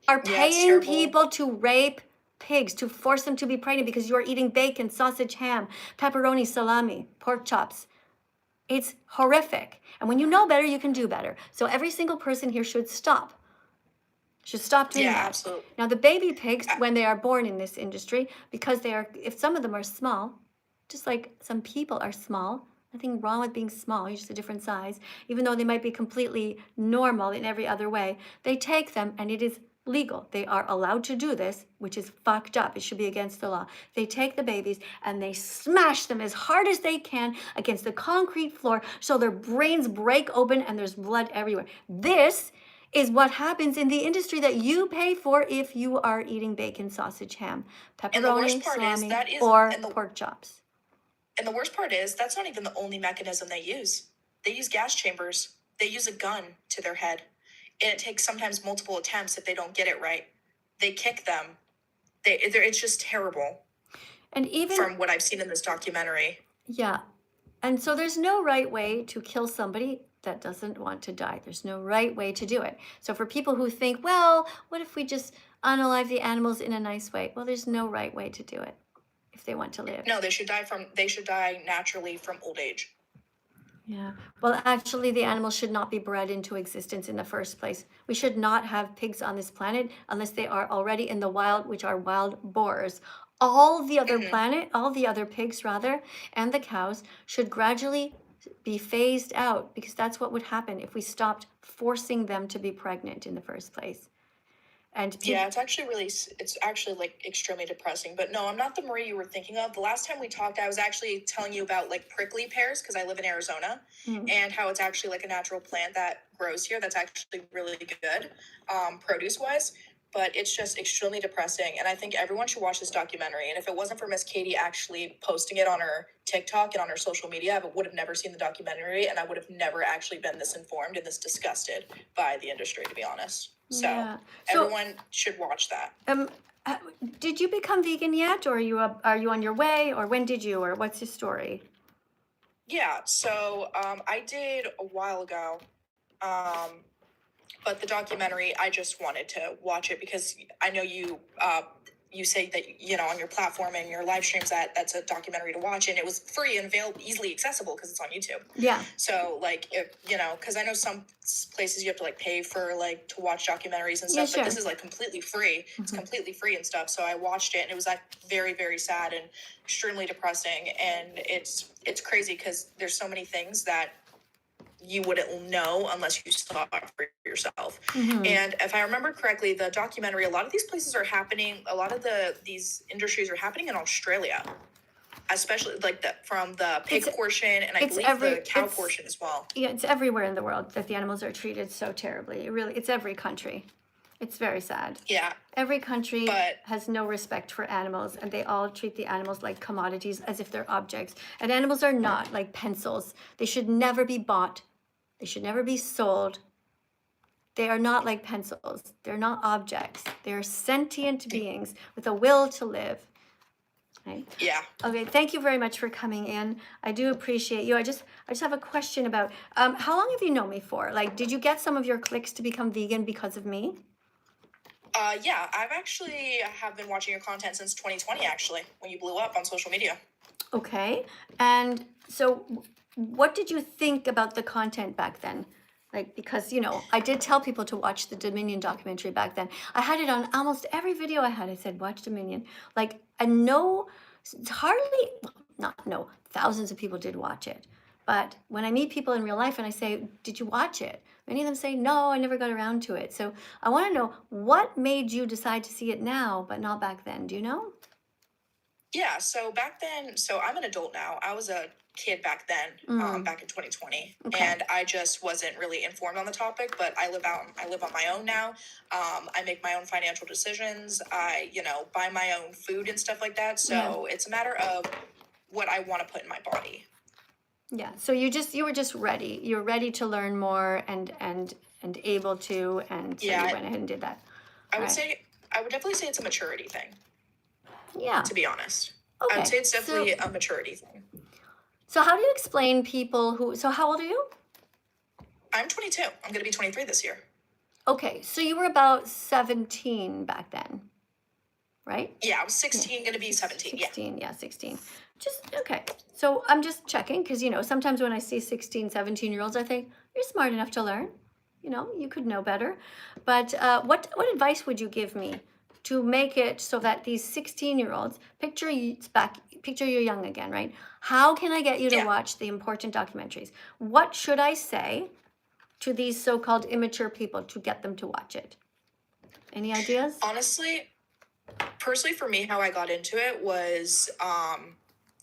Are paying people to rape pigs, to force them to be pregnant because you are eating bacon, sausage, ham, pepperoni, salami, pork chops. It's horrific. And when you know better, you can do better. So every single person here should stop. Should stop doing that. Yeah, absolutely. Now the baby pigs, when they are born in this industry, because if some of them are small, just like some people are small, nothing wrong with being small, you're just a different size, even though they might be completely normal in every other way, they take them and it is legal. They are allowed to do this, which is fucked up. It should be against the law. They take the babies and they smash them as hard as they can against the concrete floor so their brains break open and there's blood everywhere. This is what happens in the industry that you pay for if you are eating bacon, sausage, ham, pepperoni, salami, or pork chops. And the worst part is that's not even the only mechanism they use. They use gas chambers. They use a gun to their head. And it takes sometimes multiple attempts if they don't get it right. They kick them. It's just terrible. And even from what I've seen in this documentary. Yeah. And so there's no right way to kill somebody that doesn't want to die. There's no right way to do it. So for people who think, well, what if we just unalive the animals in a nice way? Well, there's no right way to do it if they want to live. No, they should die naturally from old age. Yeah. Well, actually, the animals should not be bred into existence in the first place. We should not have pigs on this planet unless they are already in the wild, which are wild boars. All the other all the other pigs rather, and the cows should gradually be phased out because that's what would happen if we stopped forcing them to be pregnant in the first place. And it's actually like extremely depressing. But no, I'm not the Marie you were thinking of. The last time we talked, I was actually telling you about like prickly pears because I live in Arizona and how it's actually like a natural plant that grows here. That's actually really good produce wise. But it's just extremely depressing. And I think everyone should watch this documentary. And if it wasn't for Miss Katie actually posting it on her TikTok and on her social media, I would have never seen the documentary. And I would have never actually been this informed and this disgusted by the industry, to be honest. So everyone should watch that. Did you become vegan yet? Or are you on your way? Or when did you? Or what's your story? Yeah, so I did a while ago. But the documentary, I just wanted to watch it because I know you say that, on your platform and your live streams that's a documentary to watch, and it was free and available, easily accessible because it's on YouTube. Yeah. So because I know some places you have to like pay for like to watch documentaries and stuff, but this is like completely free. It's completely free and stuff. So I watched it and it was like very, very sad and extremely depressing. And it's crazy because there's so many things that you wouldn't know unless you saw it for yourself. And if I remember correctly, the documentary, a lot of these places are happening, a lot of these industries are happening in Australia, especially like from the pig portion and I believe the cow portion as well. Yeah, it's everywhere in the world that the animals are treated so terribly. It's every country. It's very sad. Yeah. Every country has no respect for animals, and they all treat the animals like commodities as if they're objects. And animals are not like pencils. They should never be bought. They should never be sold. They are not like pencils. They're not objects. They are sentient beings with a will to live. Right? Yeah. Okay, thank you very much for coming in. I do appreciate you. I just have a question about how long have you known me for? Like, did you get some of your clicks to become vegan because of me? Yeah, I've actually have been watching your content since 2020, actually, when you blew up on social media. Okay, and so what did you think about the content back then? Like, because, you know, I did tell people to watch the Dominion documentary back then. I had it on almost every video I had. I said, watch Dominion. Like, and no, hardly, not no, thousands of people did watch it. But when I meet people in real life and I say, did you watch it? Many of them say, no, I never got around to it. So I want to know, what made you decide to see it now, but not back then? Do you know? Yeah, so back then, so I'm an adult now. I was a kid back then, back in 2020, Okay. and I just wasn't really informed on the topic. But I live on my own now. I make my own financial decisions. I, buy my own food and stuff like that. So it's a matter of what I want to put in my body. Yeah. So you were just ready. You're ready to learn more and able to, and so you went ahead and did that. I would definitely say it's a maturity thing. Yeah. To be honest. Okay. I would say it's definitely a maturity thing. So how do you explain people so how old are you? I'm 22. I'm going to be 23 this year. Okay. So you were about 17 back then, right? Yeah, I was 16, going to be 17. 16, yeah, 16. Okay. So I'm just checking because, sometimes when I see 16, 17-year-olds, I think, you're smart enough to learn. You could know better. But what advice would you give me to make it so that these 16-year-olds, picture you're young again, right? How can I get you to watch the important documentaries? What should I say to these so-called immature people to get them to watch it? Any ideas? Honestly, personally for me, how I got into it was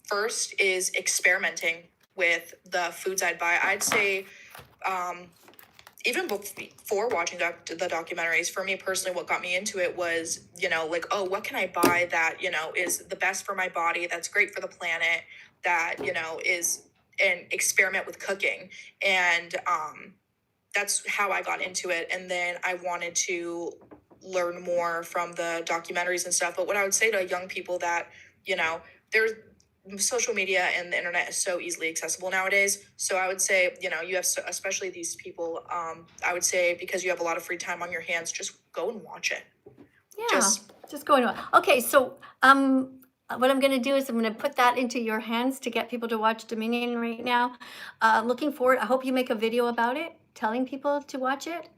first is experimenting with the foods I'd buy. I'd say even before watching the documentaries, for me personally, what got me into it was, what can I buy that, is the best for my body, that's great for the planet, that, is an experiment with cooking. And that's how I got into it. And then I wanted to learn more from the documentaries and stuff. But what I would say to young people that, there's social media and the internet is so easily accessible nowadays. So I would say, you have, especially these people, I would say, because you have a lot of free time on your hands, just go and watch it. Yeah, just go and watch. Okay, so what I'm going to do is I'm going to put that into your hands to get people to watch Dominion right now. Looking forward, I hope you make a video about it, telling people to watch it.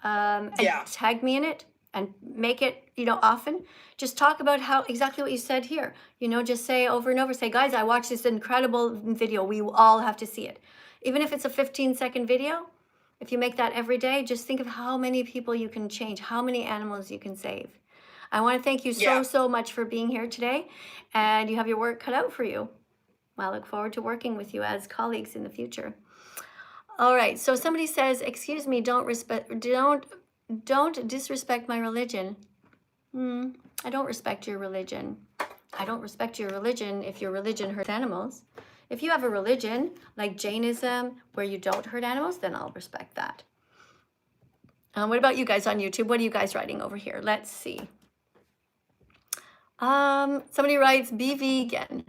And tag me in it and make it, often. Just talk about how exactly what you said here. Just say over and over, say, guys, I watched this incredible video. We all have to see it. Even if it's a 15-second video, if you make that every day, just think of how many people you can change, how many animals you can save. I want to thank you so much for being here today. And you have your work cut out for you. I look forward to working with you as colleagues in the future. All right, so somebody says, excuse me, don't disrespect my religion. I don't respect your religion. I don't respect your religion if your religion hurts animals. If you have a religion like Jainism where you don't hurt animals, then I'll respect that. What about you guys on YouTube? What are you guys writing over here? Let's see. Somebody writes, be vegan.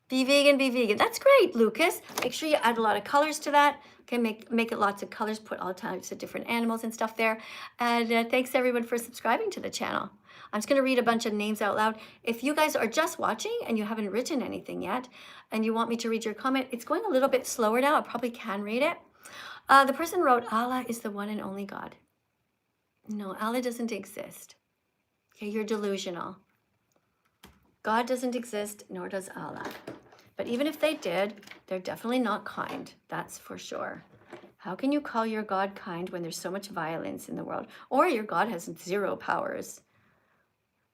Be vegan, be vegan. That's great, Lucas. Make sure you add a lot of colors to that. Okay, make it lots of colors, put all types of different animals and stuff there. And thanks everyone for subscribing to the channel. I'm just going to read a bunch of names out loud. If you guys are just watching and you haven't written anything yet, and you want me to read your comment, it's going a little bit slower now. I probably can read it. The person wrote, Allah is the one and only God. No, Allah doesn't exist. Okay, you're delusional. God doesn't exist, nor does Allah. But even if they did, they're definitely not kind. That's for sure. How can you call your God kind when there's so much violence in the world? Or your God has zero powers.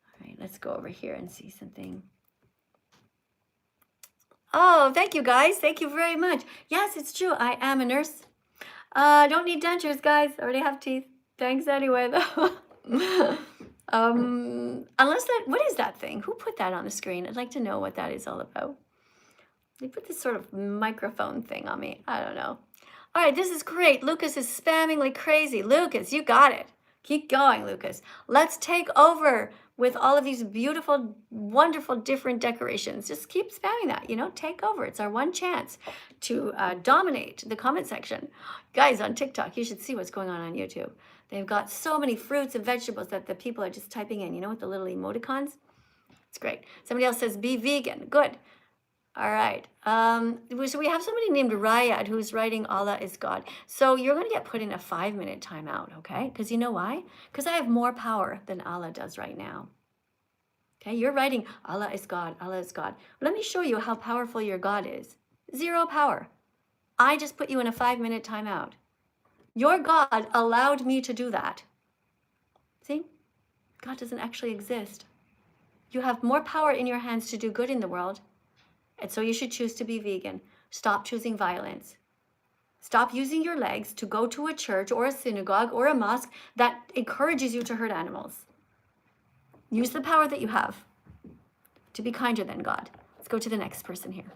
All right, let's go over here and see something. Oh, thank you, guys. Thank you very much. Yes, it's true. I am a nurse. Don't need dentures, guys. I already have teeth. Thanks anyway, though. Unless what is that thing? Who put that on the screen? I'd like to know what that is all about. They put this sort of microphone thing on me. I don't know. All right, this is great. Lucas is spamming like crazy. Lucas, you got it. Keep going, Lucas. Let's take over with all of these beautiful, wonderful, different decorations. Just keep spamming that, take over. It's our one chance to dominate the comment section. Guys, on TikTok, you should see what's going on YouTube. They've got so many fruits and vegetables that the people are just typing in, with the little emoticons. It's great. Somebody else says, be vegan. Good. All right. So we have somebody named Rayad who's writing Allah is God. So you're going to get put in a 5-minute timeout, okay? Because you know why? Because I have more power than Allah does right now. Okay, you're writing Allah is God, Allah is God. Let me show you how powerful your God is. 0 power. I just put you in a 5-minute timeout. Your God allowed me to do that. See? God doesn't actually exist. You have more power in your hands to do good in the world. And so you should choose to be vegan. Stop choosing violence. Stop using your legs to go to a church or a synagogue or a mosque that encourages you to hurt animals. Use the power that you have to be kinder than God. Let's go to the next person here.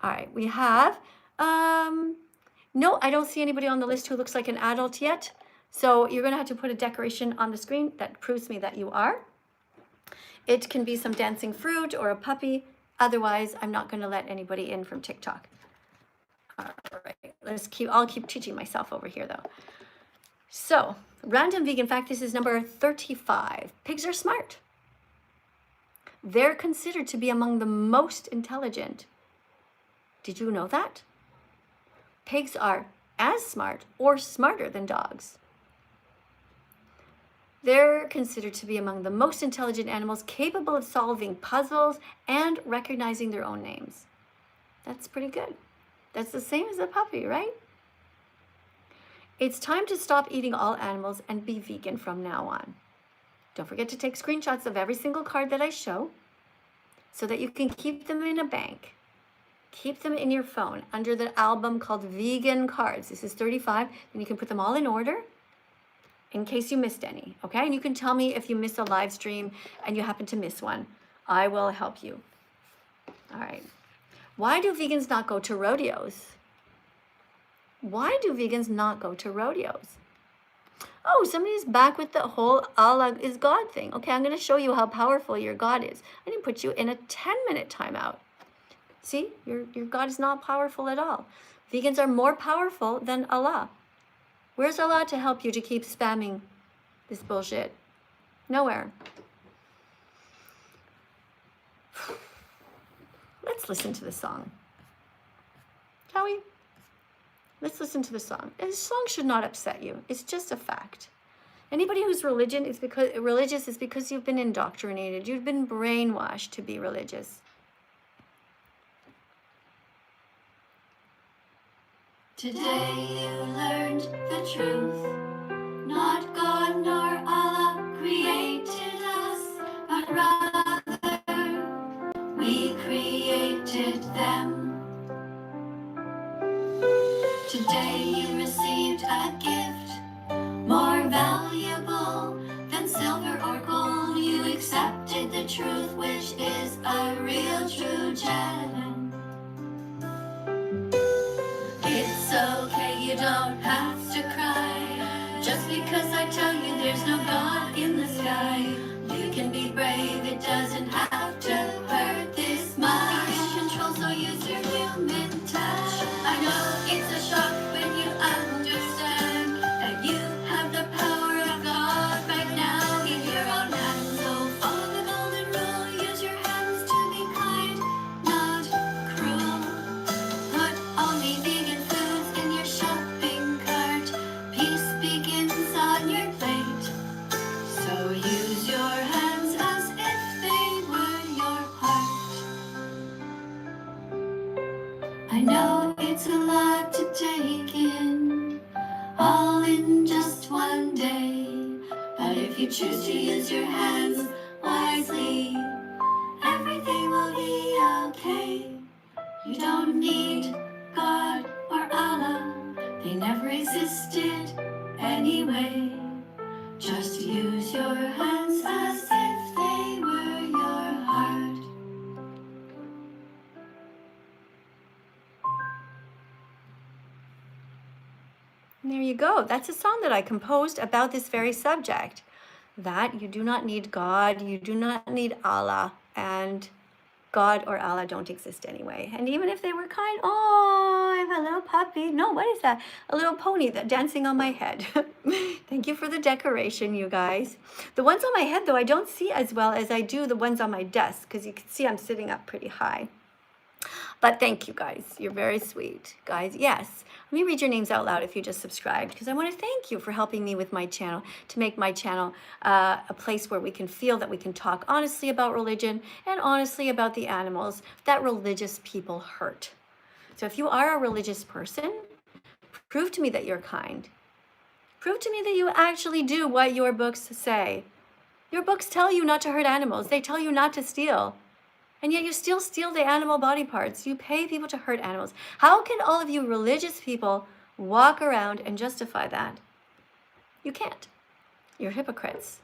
All right, we have, no, I don't see anybody on the list who looks like an adult yet. So you're gonna have to put a decoration on the screen that proves to me that you are. It can be some dancing fruit or a puppy. Otherwise, I'm not gonna let anybody in from TikTok. All right, I'll keep teaching myself over here though. So, random vegan fact, this is number 35. Pigs are smart. They're considered to be among the most intelligent. Did you know that? Pigs are as smart or smarter than dogs. They're considered to be among the most intelligent animals, capable of solving puzzles and recognizing their own names. That's pretty good. That's the same as a puppy, right? It's time to stop eating all animals and be vegan from now on. Don't forget to take screenshots of every single card that I show so that you can keep them in a bank. Keep them in your phone under the album called Vegan Cards. This is 35, and you can put them all in order in case you missed any, okay? And you can tell me if you missed a live stream and you happen to miss one. I will help you. All right. Why do vegans not go to rodeos? Why do vegans not go to rodeos? Oh, somebody's back with the whole Allah is God thing. Okay, I'm going to show you how powerful your God is. I didn't put you in a 10-minute timeout. See, your God is not powerful at all. Vegans are more powerful than Allah. Where's Allah to help you to keep spamming this bullshit? Nowhere. Let's listen to the song. Shall we? Let's listen to the song. This song should not upset you. It's just a fact. Anybody who's religious is because you've been indoctrinated. You've been brainwashed to be religious. Today you learned the truth. Not God nor Allah created us, but rather we created them. Today you received a gift more valuable than silver or gold. You accepted the truth, which is a real true gem. It's okay, you don't have to cry just because I tell you there's no God in the sky. You can be brave, it doesn't have to hurt this much. You can control, so use your human touch. I know it's a shock when you understand that you have the power of God right now in your own hands. So follow the golden rule, use your hands to be kind, not cruel. Put only vegan foods in your shopping cart. Peace begins on your plate. So use your hands as if they were your heart. I know it's a lot to take in, all in just one day. But if you choose to use your hands wisely, everything will be okay. You don't need God or Allah, they never existed anyway. Just use your hands as if they were your heart. And there you go. That's a song that I composed about this very subject. That you do not need God, you do not need Allah, and God or Allah don't exist anyway. And even if they were kind, oh, I have a little puppy. No, what is that? A little pony that dancing on my head. Thank you for the decoration, you guys. The ones on my head, though, I don't see as well as I do the ones on my desk, because you can see I'm sitting up pretty high. But thank you, guys. You're very sweet. Guys, yes. Let me read your names out loud if you just subscribed, because I want to thank you for helping me with my channel, to make my channel a place where we can feel that we can talk honestly about religion and honestly about the animals that religious people hurt. So if you are a religious person, prove to me that you're kind. Prove to me that you actually do what your books say. Your books tell you not to hurt animals. They tell you not to steal. And yet you still steal the animal body parts. You pay people to hurt animals. How can all of you religious people walk around and justify that? You can't. You're hypocrites.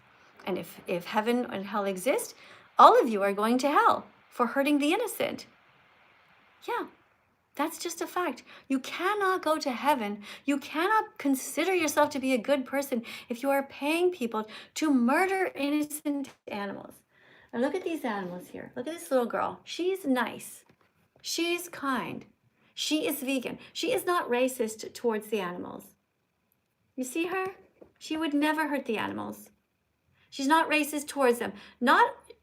And if heaven and hell exist, all of you are going to hell for hurting the innocent. Yeah, that's just a fact. You cannot go to heaven. You cannot consider yourself to be a good person if you are paying people to murder innocent animals. Now look at these animals here. Look at this little girl. She's nice. She's kind. She is vegan. She is not racist towards the animals. You see her? She would never hurt the animals. She's not racist towards them.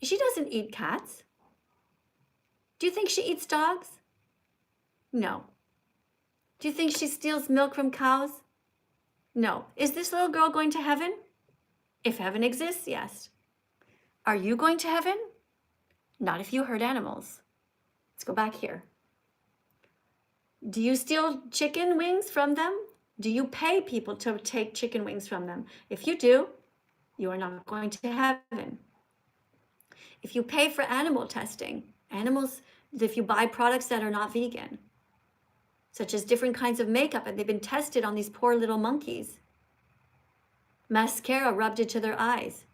She doesn't eat cats. Do you think she eats dogs? No. Do you think she steals milk from cows? No. Is this little girl going to heaven? If heaven exists, yes. Are you going to heaven? Not if you hurt animals. Let's go back here. Do you steal chicken wings from them? Do you pay people to take chicken wings from them? If you do, you are not going to heaven. If you pay for animal testing, if you buy products that are not vegan, such as different kinds of makeup, and they've been tested on these poor little monkeys, mascara rubbed into their eyes,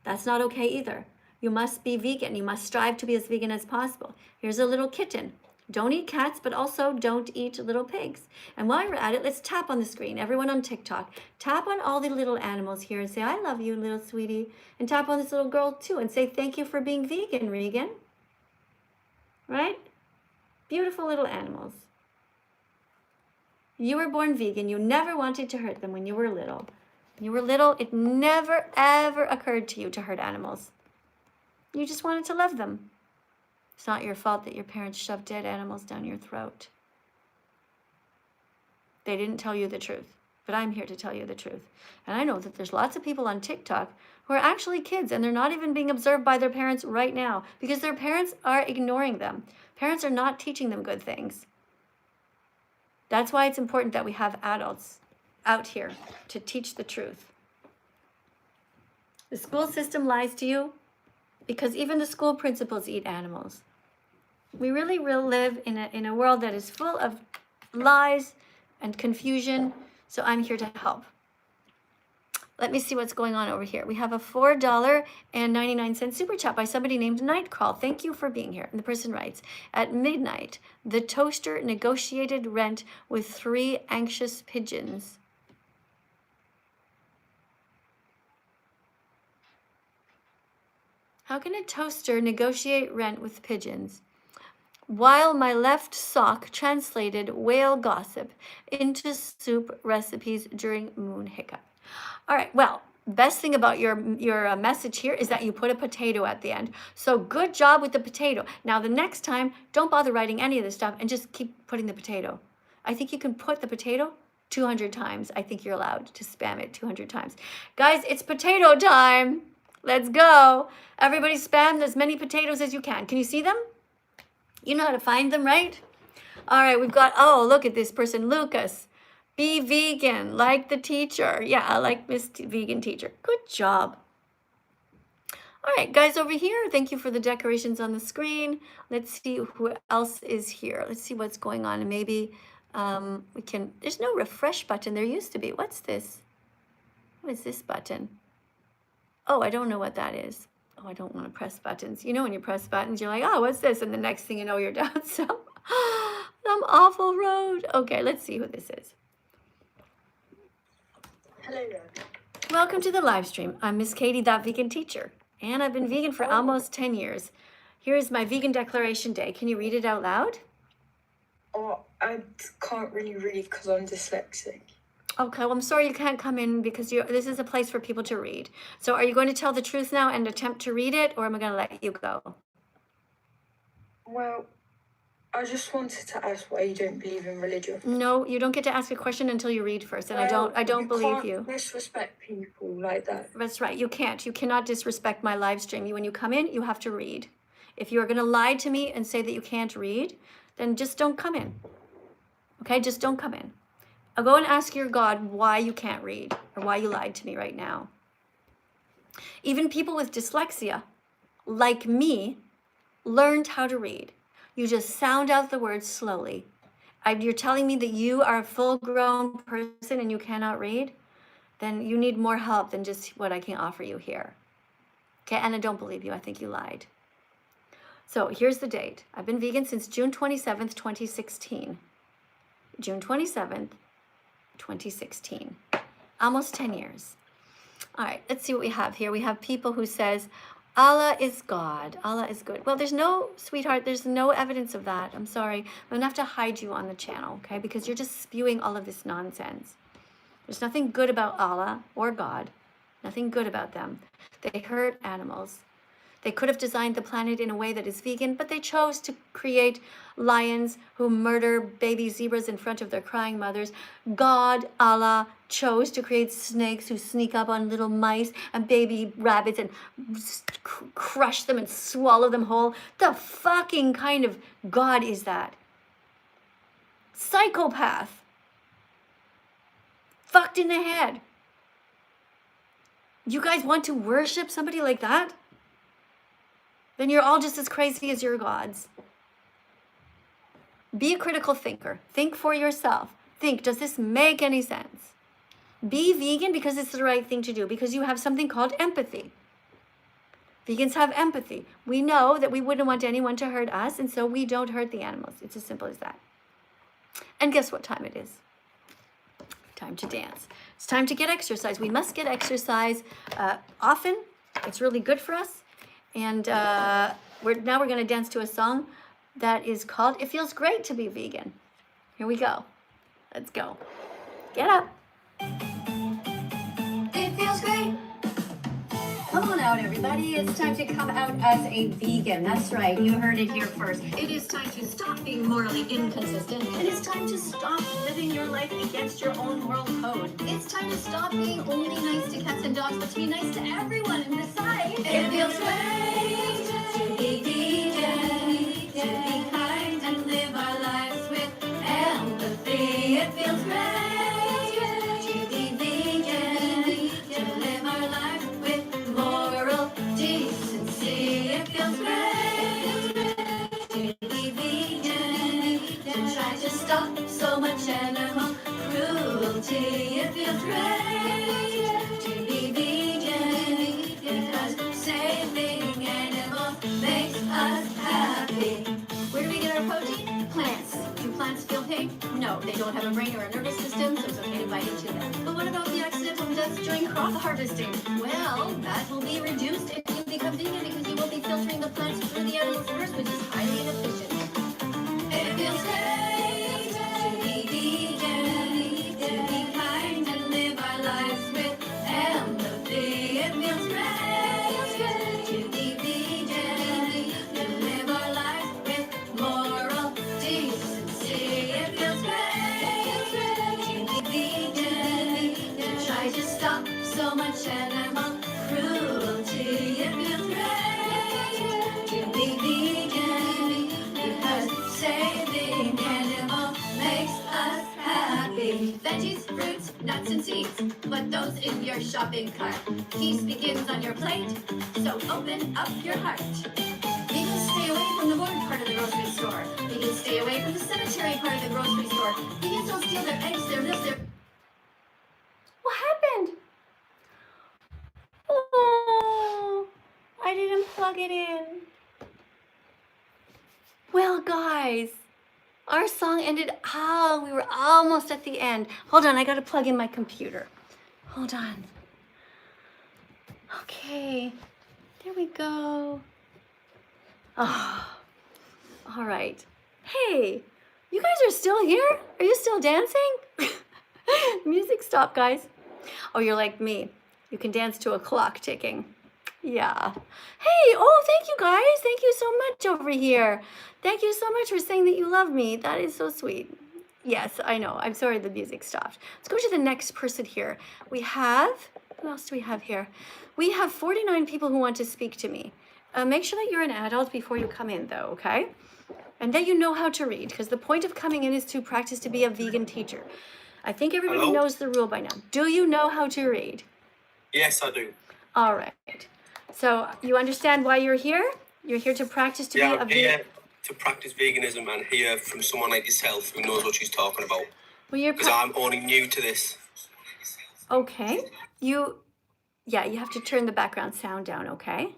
that's not okay either. You must be vegan. You must strive to be as vegan as possible. Here's a little kitten. Don't eat cats, but also don't eat little pigs. And while we're at it, let's tap on the screen. Everyone on TikTok, tap on all the little animals here and say, I love you, little sweetie. And tap on this little girl too and say, thank you for being vegan, Regan. Right? Beautiful little animals. You were born vegan. You never wanted to hurt them when you were little. When you were little, it never, ever occurred to you to hurt animals. You just wanted to love them. It's not your fault that your parents shoved dead animals down your throat. They didn't tell you the truth, but I'm here to tell you the truth. And I know that there's lots of people on TikTok who are actually kids, and they're not even being observed by their parents right now because their parents are ignoring them. Parents are not teaching them good things. That's why it's important that we have adults out here to teach the truth. The school system lies to you because even the school principals eat animals. We really will live in a world that is full of lies and confusion, so I'm here to help. Let me see what's going on over here. We have a $4.99 super chat by somebody named Nightcrawl. Thank you for being here. And the person writes, at midnight, the toaster negotiated rent with 3 anxious pigeons. How can a toaster negotiate rent with pigeons? While my left sock translated whale gossip into soup recipes during moon hiccup. All right, well, best thing about your message here is that you put a potato at the end. So good job with the potato. Now the next time, don't bother writing any of this stuff and just keep putting the potato. I think you can put the potato 200 times. I think you're allowed to spam it 200 times. Guys, it's potato time. Let's go. Everybody spam as many potatoes as you can. Can you see them? You know how to find them, right? All right, we've got, oh, look at this person, Lucas. Be vegan, like the teacher. Yeah, I like Miss Vegan Teacher. Good job. All right, guys over here, thank you for the decorations on the screen. Let's see who else is here. Let's see what's going on. And maybe we can, there's no refresh button. There used to be. What's this? What is this button? Oh, I don't know what that is. Oh, I don't want to press buttons. You know when you press buttons, you're like, oh, what's this? And the next thing you know, you're down some awful road. Okay, let's see who this is. Hello. Welcome to the live stream. I'm Miss Katie, That Vegan Teacher, and I've been vegan for almost 10 years. Here's my vegan declaration day. Can you read it out loud? Oh, I can't really read because I'm dyslexic. Okay, well, I'm sorry you can't come in because this is a place for people to read. So are you going to tell the truth now and attempt to read it, or am I going to let you go? Well, I just wanted to ask why you don't believe in religion. No, you don't get to ask a question until you read first, and I don't believe you. Can't disrespect people like that. That's right. You can't. You cannot disrespect my live stream. When you come in, you have to read. If you are going to lie to me and say that you can't read, then just don't come in. Okay? Just don't come in. I'll go and ask your God why you can't read or why you lied to me right now. Even people with dyslexia, like me, learned how to read. You just sound out the words slowly. You're telling me that you are a full-grown person and you cannot read? Then you need more help than just what I can offer you here. Okay, and I don't believe you. I think you lied. So here's the date. I've been vegan since June 27th, 2016. June 27th, 2016. Almost 10 years. All right, let's see what we have here. We have people who says, Allah is God. Allah is good. Well, there's no, sweetheart, there's no evidence of that. I'm sorry. I'm going to have to hide you on the channel, okay? Because you're just spewing all of this nonsense. There's nothing good about Allah or God. Nothing good about them. They hurt animals. They could have designed the planet in a way that is vegan, but they chose to create lions who murder baby zebras in front of their crying mothers. God, Allah, chose to create snakes who sneak up on little mice and baby rabbits and crush them and swallow them whole. The fucking kind of God is that? Psychopath. Fucked in the head. You guys want to worship somebody like that? Then you're all just as crazy as your gods. Be a critical thinker. Think for yourself. Think, does this make any sense? Be vegan because it's the right thing to do, because you have something called empathy. Vegans have empathy. We know that we wouldn't want anyone to hurt us, and so we don't hurt the animals. It's as simple as that. And guess what time it is? Time to dance. It's time to get exercise. We must get exercise often. It's really good for us. And we're going to dance to a song that is called It Feels Great to Be Vegan. Here we go. Let's go. Get up. It feels great. Come on out, everybody. It's time to come out as a vegan. That's right. You heard it here first. It is time to stop being morally inconsistent. It is time to stop living your life against your own moral code. It's time to stop being only nice to cats and dogs, but to be nice to everyone. And besides, it feels great to be vegan, to be kind and live our lives with empathy. It feels great. Stop so much animal cruelty. It feels great to be vegan because saving animals makes us happy. Where do we get our protein? Plants. Do plants feel pain? No, they don't have a brain or a nervous system, so it's okay to bite into them. But what about the accidental deaths during crop harvesting? Well, that will be reduced if you become vegan because you will be filtering the plants through the animals first, which is highly inefficient. It feels great. So much animal cruelty. It feels great to be vegan because saving animals makes us happy. Veggies, fruits, nuts, and seeds. Put those in your shopping cart. Peace begins on your plate, so open up your heart. Vegans stay away from the board part of the grocery store. Vegans stay away from the cemetery part of the grocery store. Vegans don't steal their eggs, their milk, their... What happened? Oh, I didn't plug it in. Well, guys, our song ended. Oh, we were almost at the end. Hold on, I gotta plug in my computer. Hold on. Okay, there we go. Oh, all right. Hey, you guys are still here? Are you still dancing? Music stopped, guys. Oh, you're like me. You can dance to a clock ticking. Yeah. Hey, oh, thank you guys. Thank you so much over here. Thank you so much for saying that you love me. That is so sweet. Yes, I know. I'm sorry the music stopped. Let's go to the next person here. We have, who else do we have here? We have 49 people who want to speak to me. Make sure that you're an adult before you come in, though, okay? And that you know how to read, because the point of coming in is to practice to be a vegan teacher. I think everybody Hello? knows the rule by now. Do you know how to read? Yes, I do. All right. So you understand why you're here? You're here to practice to Yeah, be a I'm here to practice veganism and hear from someone like yourself who knows what she's talking about. Well, you're Because I'm only new to this. okay. You have to turn the background sound down, okay?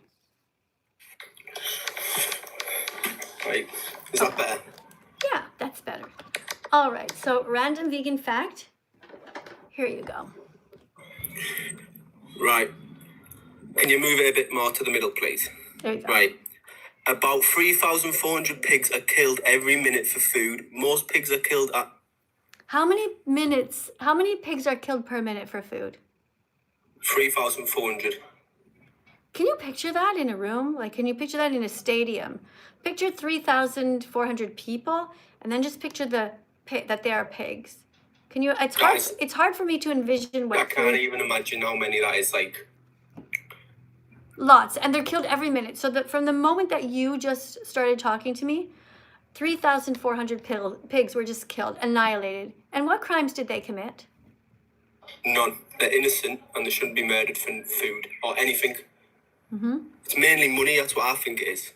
Right. Is that better? Yeah, that's better. All right. So random vegan fact. Here you go. Right. Can you move it a bit more to the middle, please? There you go. Right. About 3,400 pigs are killed every minute for food. Most pigs are killed at How many pigs are killed per minute for food? 3,400. Can you picture that in a room? Like, can you picture that in a stadium? Picture 3,400 people, and then just picture that they are pigs. Can you? It's hard. Guys, It's hard for me to envision I what. can't even imagine how many that is. Like, Lots, and they're killed every minute. So that from the moment that you just started talking to me, 3,400 pigs were just killed, annihilated. And what crimes did they commit? none. They're innocent and they shouldn't be murdered for food or anything. It's mainly money. That's what I think it is.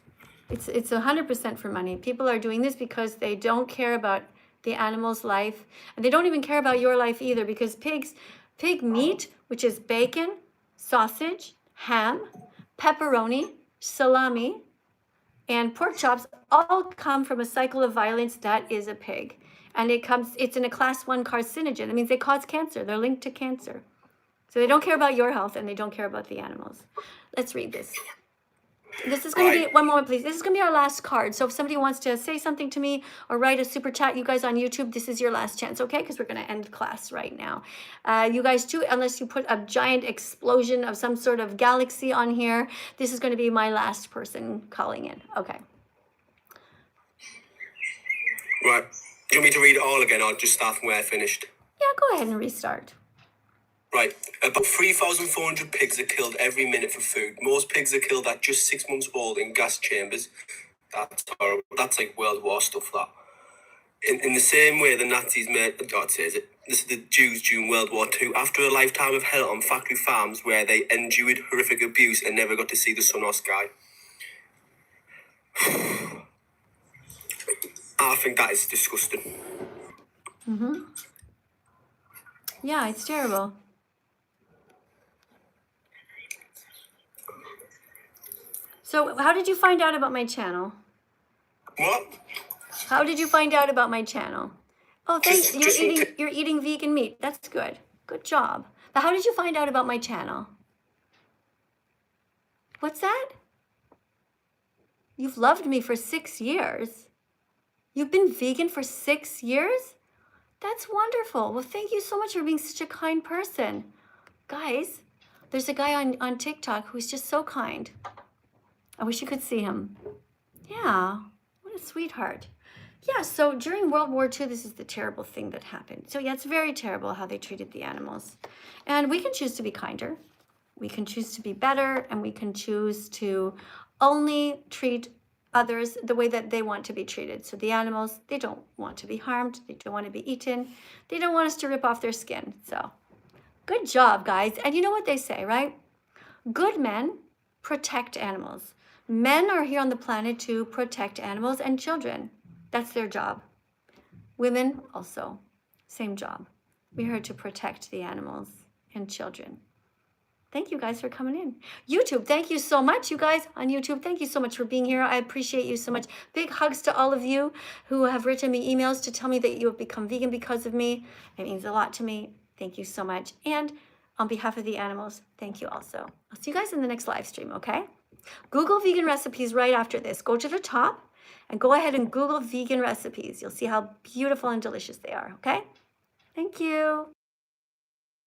It's 100% for money. People are doing this because they don't care about the animal's life, and they don't even care about your life either, because pig meat, which is bacon, sausage, ham, pepperoni, salami, and pork chops, all come from a cycle of violence that is a pig. And it's in a class 1 carcinogen. That means they cause cancer. They're linked to cancer. So they don't care about your health, and they don't care about the animals. Let's read this. This is going to be, one moment please, this is going to be our last card. So if somebody wants to say something to me or write a super chat, you guys on YouTube, this is your last chance, okay? Because we're going to end class right now. You guys too, unless you put a giant explosion of some sort of galaxy on here, this is going to be my last person calling in. Okay. Right. Do you want me to read it all again or just start from where I finished? Yeah, go ahead and restart. Right. About 3,400 pigs are killed every minute for food. Most pigs are killed at just 6 months old in gas chambers. That's horrible. That's like World War stuff, that. In the same way the Nazis made, God says it, this is the Jews during World War II, after a lifetime of hell on factory farms where they endured horrific abuse and never got to see the sun or sky. I think that is disgusting. Yeah, it's terrible. So how did you find out about my channel? What? How did you find out about my channel? Oh, thanks. Just You're eating vegan meat. That's good. Good job. But how did you find out about my channel? What's that? You've loved me for 6 years. You've been vegan for 6 years? That's wonderful. Well, thank you so much for being such a kind person. Guys, there's a guy on TikTok who's just so kind. I wish you could see him. Yeah, what a sweetheart. Yeah, so during World War II, this is the terrible thing that happened. So yeah, it's very terrible how they treated the animals. And we can choose to be kinder. We can choose to be better, and we can choose to only treat others the way that they want to be treated. So the animals, they don't want to be harmed. They don't want to be eaten. They don't want us to rip off their skin. So good job, guys. And you know what they say, right? Good men protect animals. Men are here on the planet to protect animals and children. That's their job. Women also, same job. We're here to protect the animals and children. Thank you guys for coming in. YouTube, thank you so much, you guys on YouTube. Thank you so much for being here. I appreciate you so much. Big hugs to all of you who have written me emails to tell me that you have become vegan because of me. It means a lot to me. Thank you so much. And on behalf of the animals, thank you also. I'll see you guys in the next live stream, okay? Google vegan recipes right after this. Go to the top and go ahead and Google vegan recipes. You'll see how beautiful and delicious they are, okay? Thank you.